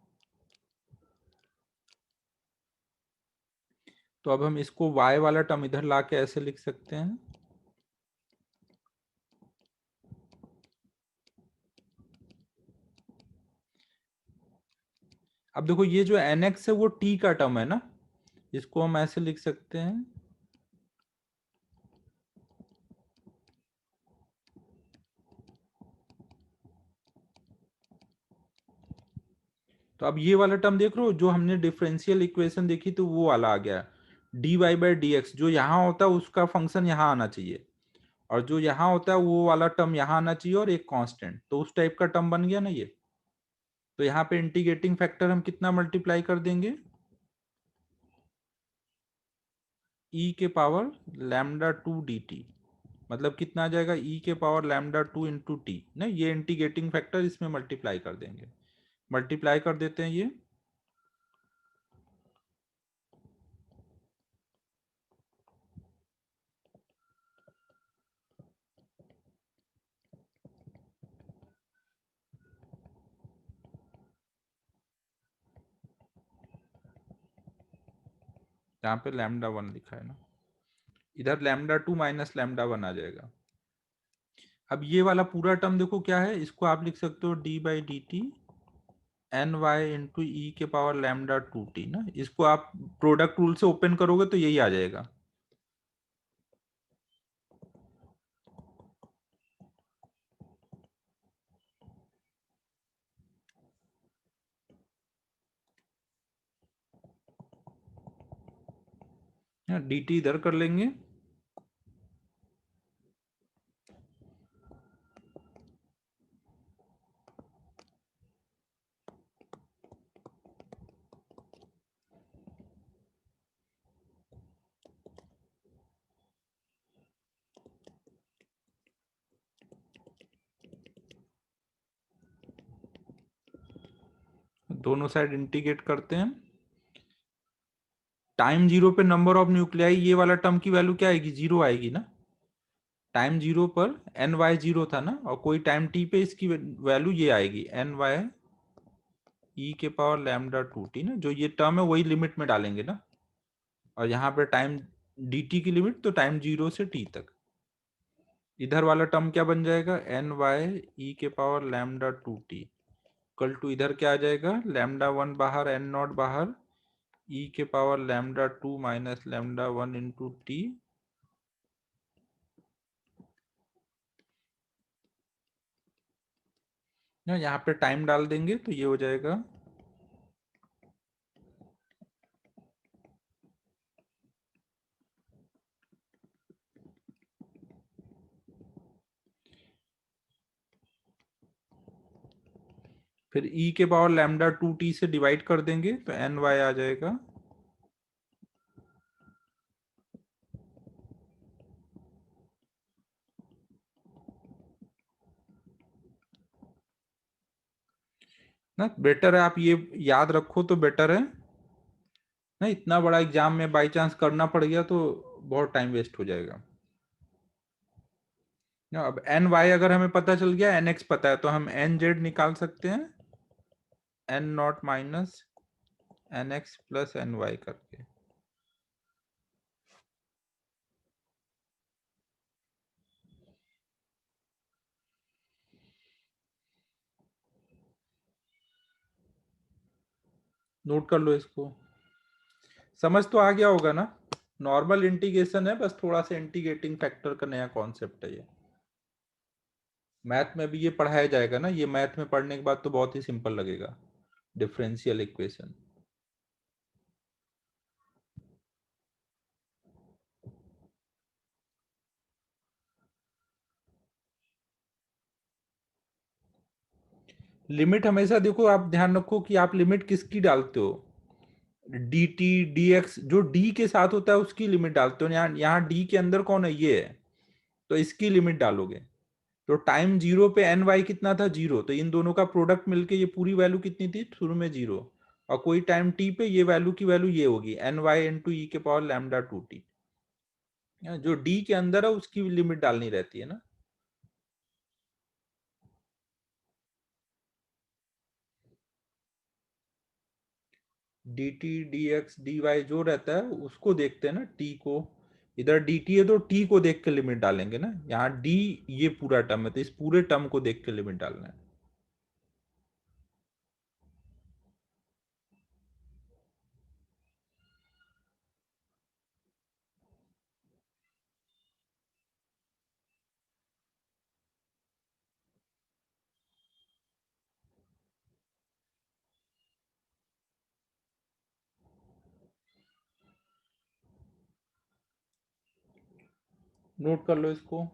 [SPEAKER 1] तो अब हम इसको y वाला टर्म इधर लाके ऐसे लिख सकते हैं, अब देखो ये जो एन एक्स है वो t का टर्म है ना, इसको हम ऐसे लिख सकते हैं, तो अब ये वाला टर्म देख रहे हो, जो हमने डिफरेंशियल इक्वेशन देखी तो वो वाला आ गया, dy बाई डी एक्स, जो यहाँ होता है उसका फंक्शन यहाँ आना चाहिए, और जो यहाँ होता है वो वाला टर्म यहाँ आना चाहिए, और एक कांस्टेंट, तो उस टाइप का टर्म बन गया ना ये। तो यहाँ पे इंटीग्रेटिंग फैक्टर हम कितना मल्टीप्लाई कर देंगे, e के power lambda to d T, मतलब कितना आ जाएगा, e के power lambda two into T ना, ये इंटीग्रेटिंग फैक्टर इसमें मल्टीप्लाई कर देंगे, मल्टीप्लाई कर देते हैं ये, यहाँ पे लैम्डा वन लिखा है ना, इधर lambda two minus lambda one आ जाएगा। अब ये वाला पूरा टर्म देखो क्या है, इसको आप लिख सकते हो D by D T N Y into ई के पावर लैम्डा टू टी ना, इसको आप प्रोडक्ट रूल से ओपन करोगे तो यही आ जाएगा। डी टी इधर कर लेंगे, दोनों साइड इंटीग्रेट करते हैं, टाइम जीरो पे नंबर ऑफ न्यूक्लियाई, ये वाला टर्म की वैल्यू क्या आएगी, जीरो आएगी ना, टाइम जीरो पर एन वाई जीरो था ना, और कोई टाइम टी पे इसकी वैल्यू ये आएगी एन वाई ई के पावर लैम्डा टू टी ना, जो ये टर्म है वही लिमिट में डालेंगे ना, और यहाँ पे टाइम डी टी की लिमिट तो टाइम जीरो से टी तक, इधर वाला टर्म क्या बन जाएगा, एन वाई ई के power lambda two t equal to, इधर क्या आ जाएगा, लैम्डा वन बाहर एन नॉट बाहर, ई के power lambda two minus lambda one into t, यहाँ पे टाइम डाल देंगे तो ये हो जाएगा, फिर e के पावर लैम्डा टू टी से डिवाइड कर देंगे तो एन वाई आ जाएगा, ना बेटर है, आप ये याद रखो तो बेटर है ना, इतना बड़ा एग्जाम में बाई चांस करना पड़ गया तो बहुत टाइम वेस्ट हो जाएगा ना। अब एन वाई अगर हमें पता चल गया, एन एक्स पता है, तो हम एन जेड निकाल सकते हैं, n naught minus n x plus n y करके। नोट कर लो इसको, समझ तो आ गया होगा ना, नॉर्मल इंटीग्रेशन है, बस थोड़ा सा इंटीग्रेटिंग फैक्टर का नया कॉन्सेप्ट है ये, मैथ में भी ये पढ़ाया जाएगा ना, ये मैथ में पढ़ने के बाद तो बहुत ही सिंपल लगेगा, डिफरेंशियल इक्वेशन। लिमिट हमेशा देखो, आप ध्यान रखो कि आप लिमिट किसकी डालते हो। डी टी डी एक्स, जो डी के साथ होता है उसकी लिमिट डालते हो। यहाँ डी के अंदर कौन है, ये है, तो इसकी लिमिट डालोगे। तो टाइम जीरो पे एन वाई कितना था, जीरो, तो इन दोनों का प्रोडक्ट मिलके ये पूरी वैल्यू कितनी थी, शुरू में जीरो, और कोई टाइम टी पे ये वैल्यू की वैल्यू ये होगी एन वाई इंटू ई के पावर लैम्डा टू टी। जो डी के अंदर है उसकी लिमिट डालनी रहती है ना। D t d x d y जो रहता है उसको देखते हैं ना, टी को। इधर डी टी है तो टी को देख के लिमिट डालेंगे ना। यहाँ डी ये पूरा टर्म है तो इस पूरे टर्म को देख के लिमिट डालना है। नोट कर लो इसको।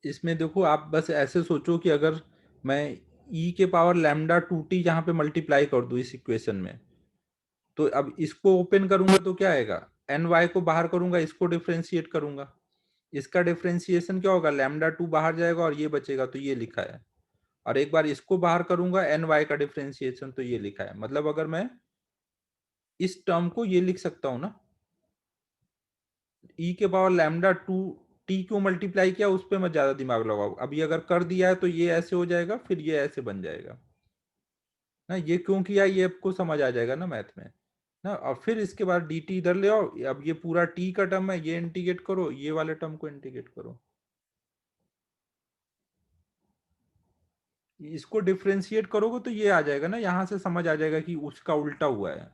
[SPEAKER 1] इसमें देखो आप बस ऐसे सोचो कि अगर मैं ई के पावर लैम्डा टू टी यहाँ पे मल्टीप्लाई कर दूं इस इक्वेशन में, तो अब इसको ओपन करूंगा तो क्या आएगा, एन वाई को बाहर करूंगा, इसको डिफ्रेंशिएट करूंगा, इसका डिफ्रेंशिएशन क्या होगा, लैम्डा टू बाहर जाएगा और ये बचेगा, तो ये लिखा है। और एक बार इसको बाहर करूंगा एन वाई का डिफ्रेंशिएशन, तो ये लिखा है। मतलब अगर मैं इस टर्म को ये लिख सकता हूं ना, ई के पावर लैम्डा टू टी क्यों मल्टीप्लाई किया उस पर मैं ज्यादा दिमाग लगाऊं, अभी अगर कर दिया है तो ये ऐसे हो जाएगा, फिर ये ऐसे बन जाएगा ना। ये क्यों किया ये आपको समझ आ जाएगा ना मैथ में ना। और फिर इसके बाद डी टी इधर ले आओ, अब ये पूरा टी का टर्म है, ये इंटीग्रेट करो, ये वाले टर्म को इंटीग्रेट करो, इसको डिफ्रेंशिएट करोगे तो ये आ जाएगा ना, यहां से समझ आ जाएगा कि उसका उल्टा हुआ है।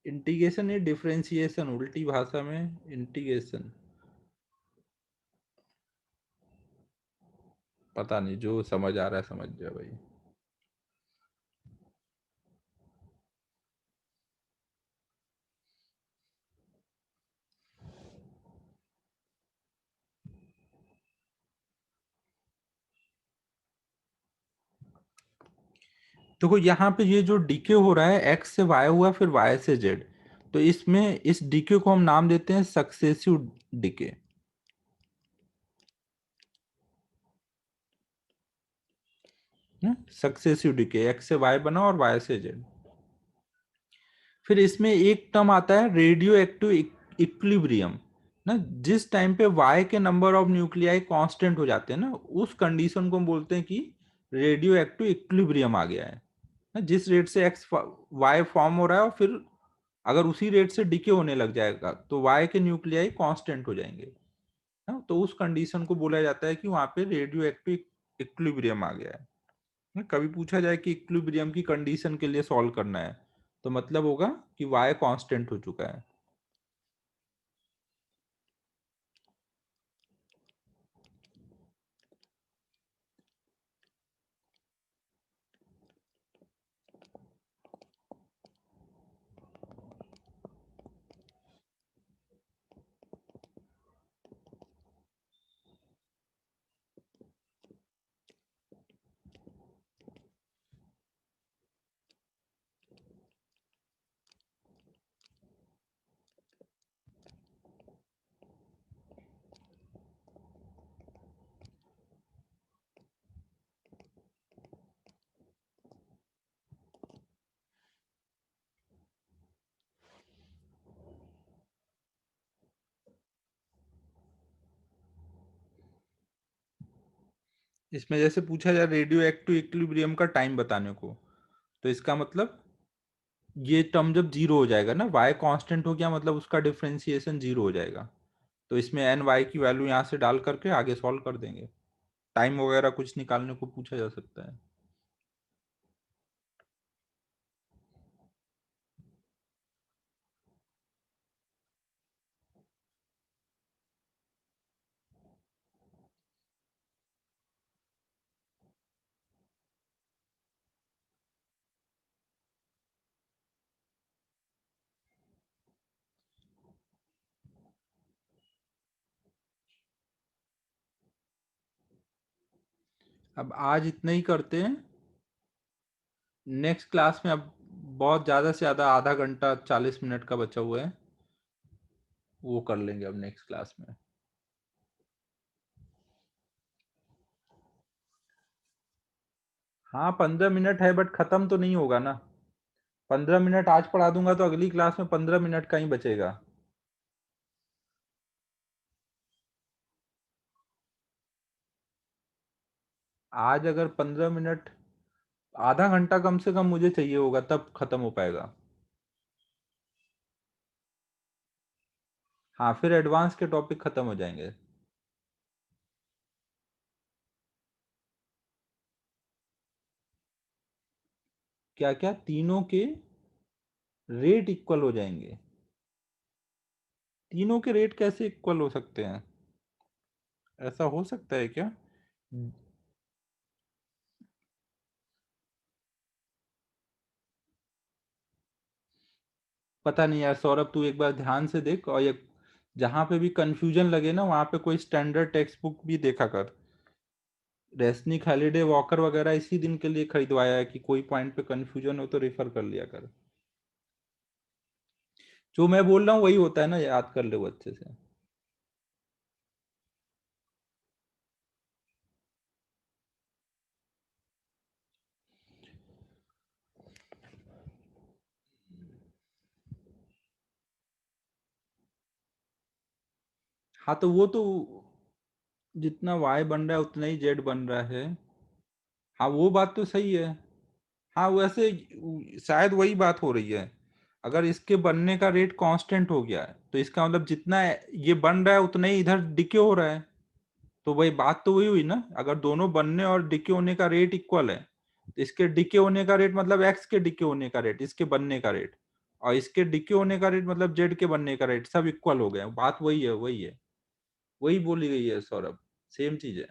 [SPEAKER 1] इंटीग्रेशन ये डिफरेंशिएशन, उल्टी भाषा में इंटीग्रेशन, पता नहीं, जो समझ आ रहा है समझ जाए भाई। देखो यहाँ पे ये जो डीके हो रहा है, एक्स से वाई हुआ फिर वाई से जेड, तो इसमें इस डीके को हम नाम देते हैं successive decay. Successive decay, x से वाई बना और वाई से जेड। फिर इसमें एक टर्म आता है रेडियो एक्टिव इक्विलिब्रियम ना। जिस टाइम पे वाई के नंबर ऑफ न्यूक्लियाई कांस्टेंट हो जाते हैं ना, उस कंडीशन को हम बोलते हैं कि रेडियो एक्टिव इक्विलिब्रियम आ गया है ना। जिस रेट से एक्स वाई फॉर्म हो रहा है और फिर अगर उसी रेट से डिके होने लग जाएगा तो वाई के न्यूक्लियाई कांस्टेंट हो जाएंगे ना, तो उस कंडीशन को बोला जाता है कि वहां पे रेडियो एक्टिव इक्विलिब्रियम आ गया है ना। कभी पूछा जाए कि इक्विलिब्रियम की कंडीशन के लिए सॉल्व करना है तो मतलब होगा कि वाई कांस्टेंट हो चुका है। इसमें जैसे पूछा जाए रेडियो एक्टिव इक्विलिब्रियम का टाइम बताने को, तो इसका मतलब ये टर्म जब जीरो हो जाएगा ना, वाई कांस्टेंट हो गया मतलब उसका डिफरेंशिएशन जीरो हो जाएगा। तो इसमें एन वाई की वैल्यू यहाँ से डाल करके आगे सॉल्व कर देंगे। टाइम वगैरह कुछ निकालने को पूछा जा सकता है। अब आज इतना ही करते हैं। नेक्स्ट क्लास में अब बहुत ज़्यादा से ज़्यादा आधा घंटा 40 मिनट का बचा हुआ है, वो कर लेंगे अब नेक्स्ट क्लास में। हाँ 15 मिनट है बट खत्म तो नहीं होगा ना। 15 मिनट आज पढ़ा दूंगा तो अगली क्लास में 15 मिनट का ही बचेगा। आज अगर 15 मिनट, आधा घंटा कम से कम मुझे चाहिए होगा तब खत्म हो पाएगा। हाँ फिर एडवांस के टॉपिक खत्म हो जाएंगे। क्या क्या तीनों के रेट इक्वल हो जाएंगे? तीनों के रेट कैसे इक्वल हो सकते हैं? ऐसा हो सकता है क्या? पता नहीं यार सौरभ, तू एक बार ध्यान से देख, और ये जहाँ पे भी कंफ्यूजन लगे ना वहाँ पे कोई स्टैंडर्ड टेक्स्ट बुक भी देखा कर। रेसनिक हॉलीडे वॉकर वगैरह इसी दिन के लिए खरीदवाया है कि कोई पॉइंट पे कंफ्यूजन हो तो रेफर कर लिया कर। जो मैं बोल रहा हूँ वही होता है ना, याद कर ले वो अच्छे से। हाँ तो वो तो जितना वाई बन रहा है उतना ही जेड बन रहा है। हाँ वो बात तो सही है। हाँ वैसे शायद वही बात हो रही है। अगर इसके बनने का रेट कांस्टेंट हो गया है तो इसका मतलब जितना ये बन रहा है उतना ही इधर डिके हो रहा है। तो वही बात तो वही हुई ना, अगर दोनों बनने और डिके होने का रेट इक्वल है तो इसके डिके होने का रेट मतलब एक्स के डिके होने का रेट, इसके बनने का रेट, और इसके डिके होने का रेट मतलब जेड के बनने का रेट, सब इक्वल हो गए। बात वही है, वही है, वही बोली गई है सौरभ, सेम चीज है।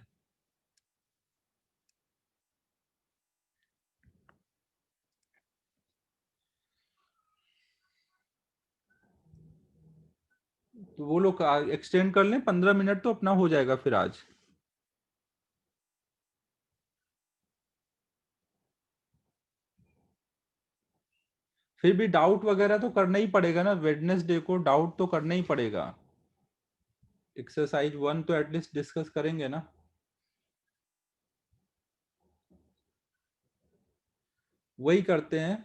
[SPEAKER 1] तो वो लोग एक्सटेंड कर लें, 15 मिनट तो अपना हो जाएगा फिर आज। फिर भी डाउट वगैरह तो करना ही पड़ेगा ना, वेडनेसडे को डाउट तो करना ही पड़ेगा। एक्सरसाइज 1 तो एटलीस्ट डिस्कस करेंगे ना। वही करते हैं,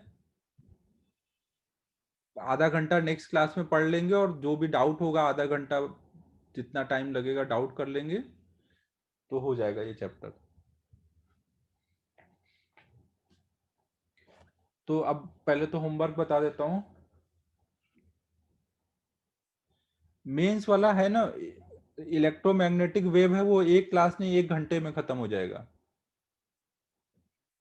[SPEAKER 1] आधा घंटा नेक्स्ट क्लास में पढ़ लेंगे और जो भी डाउट होगा आधा घंटा जितना टाइम लगेगा डाउट कर लेंगे, तो हो जाएगा ये चैप्टर। तो अब पहले तो होमवर्क बता देता हूँ। मेंस वाला है ना, इलेक्ट्रोमैग्नेटिक वेव है, वो एक क्लास नहीं 1 घंटे में खत्म हो जाएगा,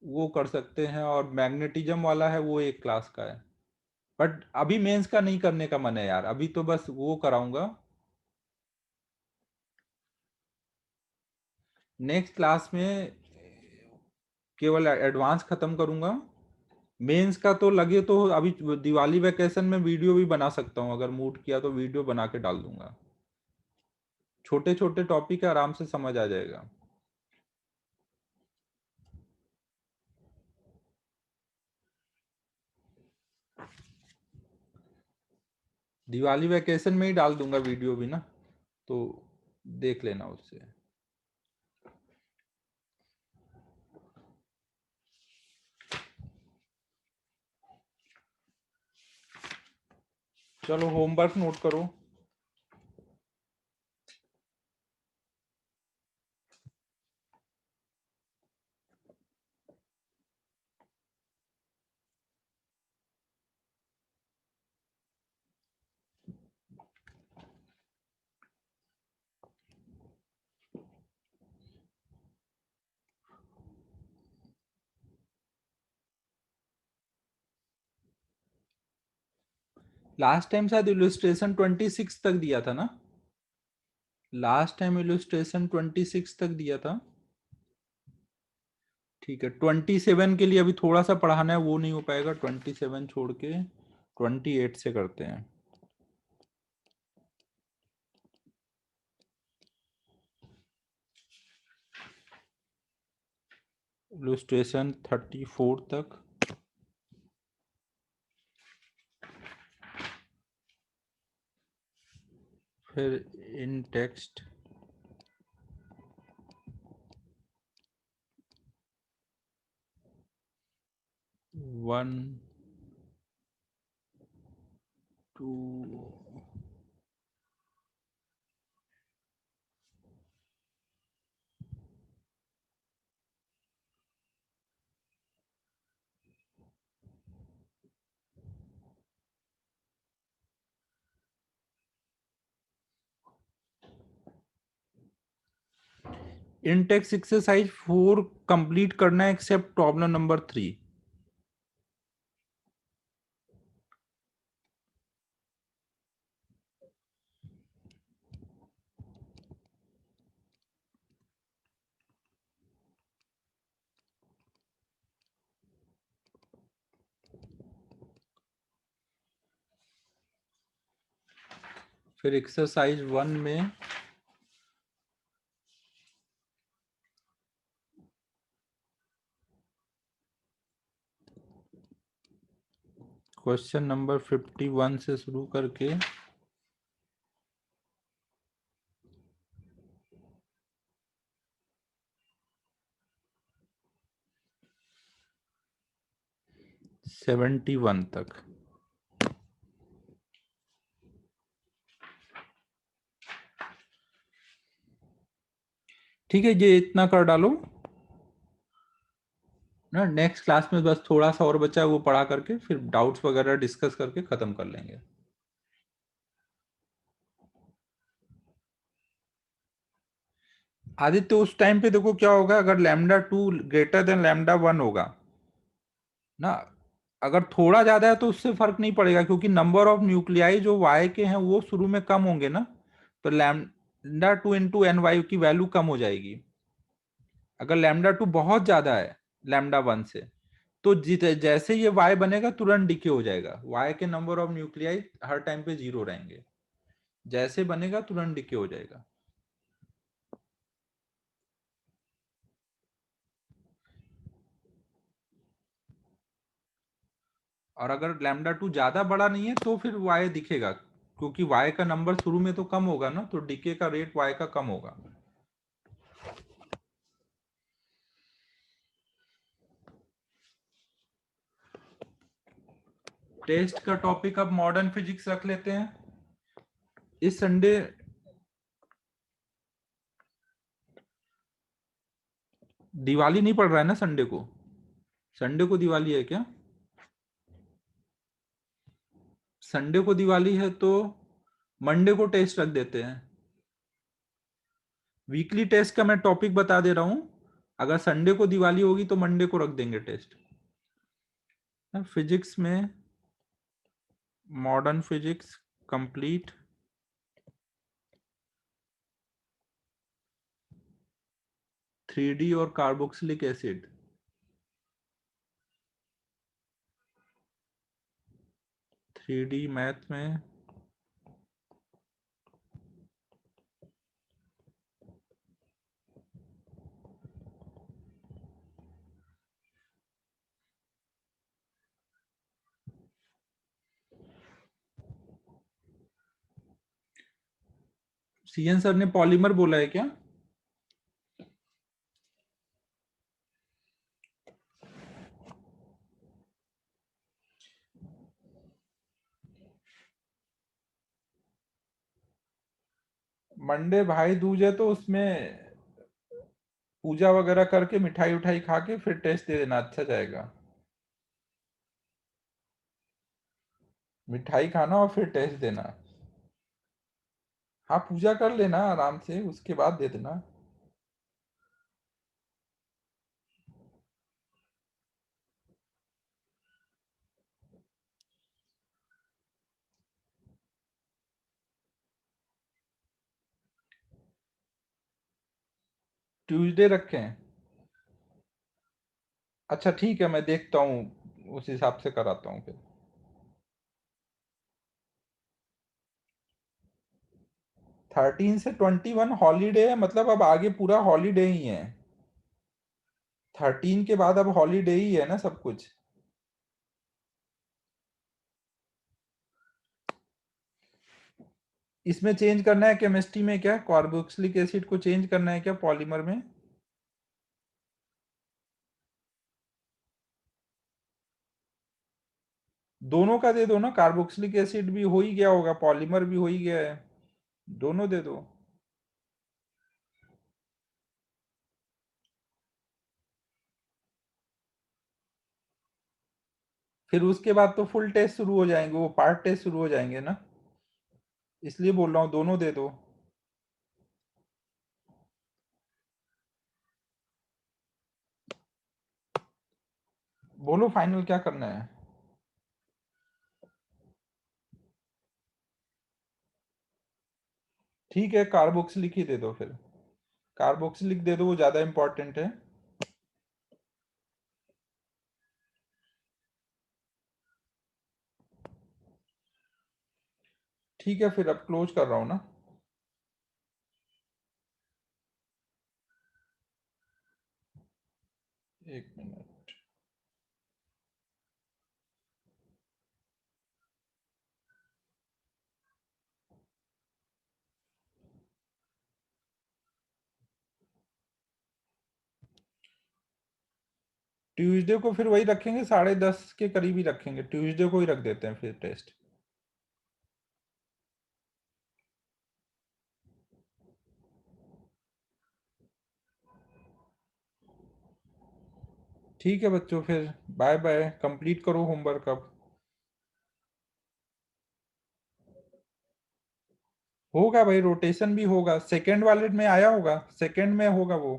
[SPEAKER 1] वो कर सकते हैं। और मैग्नेटिज्म वाला है वो 1 क्लास का है। बट अभी मेंस का नहीं करने का मन है यार, अभी तो बस वो कराऊंगा। नेक्स्ट क्लास में केवल एडवांस खत्म करूंगा। मेंस का तो लगे तो अभी दिवाली वैकेशन में वीडियो भी बना सकता हूँ, अगर मूड किया तो वीडियो बना के डाल दूंगा। छोटे छोटे टॉपिक है, आराम से समझ आ जाएगा। दिवाली वैकेशन में ही डाल दूंगा वीडियो भी ना, तो देख लेना उससे। चलो होमवर्क नोट करो। लास्ट टाइम शायद इलस्ट्रेशन 26 तक दिया था ना, लास्ट टाइम इलस्ट्रेशन 26 तक दिया था। ठीक है, 27 के लिए अभी थोड़ा सा पढ़ाना है, वो नहीं हो पाएगा। 27 छोड़ के 28 से करते हैं। इलस्ट्रेशन 34 तक। फिर इन टेक्स्ट 1 2 इन टेक्स्ट एक्सरसाइज 4 कंप्लीट करना है एक्सेप्ट प्रॉब्लम नंबर 3। फिर एक्सरसाइज 1 में क्वेश्चन नंबर 51 से शुरू करके 71 तक। ठीक है, ये इतना कर डालो ना। नेक्स्ट क्लास में बस थोड़ा सा और बचा है, वो पढ़ा करके फिर डाउट्स वगैरह डिस्कस करके खत्म कर लेंगे। आदित्य उस टाइम पे देखो क्या होगा, अगर λ2 ग्रेटर देन λ1 होगा ना, अगर थोड़ा ज्यादा है तो उससे फर्क नहीं पड़ेगा, क्योंकि नंबर ऑफ न्यूक्लियाई जो y के हैं वो शुरू में कम होंगे ना, तो λ2 इंटू एन वाई की वैल्यू कम हो जाएगी। अगर λ2 बहुत ज्यादा है λ1 से, तो जैसे ये y बनेगा तुरंत डिके हो जाएगा। y के number of nuclei her time पे 0 रहेंगे, जैसे बनेगा तुरंत डिके हो जाएगा। और अगर λ2 ज्यादा बड़ा नहीं है तो फिर y दिखेगा, क्योंकि y का नंबर शुरू में तो कम होगा ना, तो डिके का रेट y का कम होगा। टेस्ट का टॉपिक अब मॉडर्न फिजिक्स रख लेते हैं। इस संडे दिवाली नहीं पड़ रहा है ना संडे को? संडे को दिवाली है क्या? संडे को दिवाली है तो मंडे को टेस्ट रख देते हैं। वीकली टेस्ट का मैं टॉपिक बता दे रहा हूं, अगर संडे को दिवाली होगी तो मंडे को रख देंगे टेस्ट। फिजिक्स में मॉडर्न फिजिक्स कंप्लीट, 3D और carboxylic acid. Three D math में सीएन सर ने पॉलीमर बोला है क्या? मंडे भाई दूज है तो उसमें पूजा वगैरह करके मिठाई उठाई खा के फिर टेस्ट दे देना, अच्छा जाएगा। मिठाई खाना और फिर टेस्ट देना। हाँ पूजा कर लेना आराम से, उसके बाद दे देना। ट्यूसडे रखें? अच्छा ठीक है, मैं देखता हूँ, उस हिसाब से कराता हूँ फिर। 13 से 21 हॉलीडे है, मतलब अब आगे पूरा हॉलीडे ही है। 13 के बाद अब हॉलीडे ही है ना सब कुछ। इसमें चेंज करना है केमिस्ट्री में क्या, कार्बोक्सिलिक एसिड को चेंज करना है क्या पॉलीमर में? दोनों का दे दो ना, कार्बोक्सिलिक एसिड भी हो ही गया होगा, पॉलीमर भी हो ही गया है, दोनों दे दो। फिर उसके बाद तो फुल टेस्ट शुरू हो जाएंगे, वो पार्ट टेस्ट शुरू हो जाएंगे ना, इसलिए बोल रहा हूँ दोनों दे दो। बोलो फाइनल क्या करना है। ठीक है कार्बोक्सिलिक ही दे दो फिर, कार्बोक्सिलिक दे दो, वो ज्यादा इंपॉर्टेंट है। ठीक है फिर अब क्लोज कर रहा हूँ ना। एक मिनट। ट्यूसडे को फिर वही रखेंगे, 10:30 के करीब ही रखेंगे, ट्यूसडे को ही रख देते हैं फिर टेस्ट। ठीक है बच्चों, फिर बाय बाय, कंप्लीट करो होमवर्क अब। होगा भाई, रोटेशन भी होगा, सेकंड वाले में आया होगा, सेकंड में होगा वो।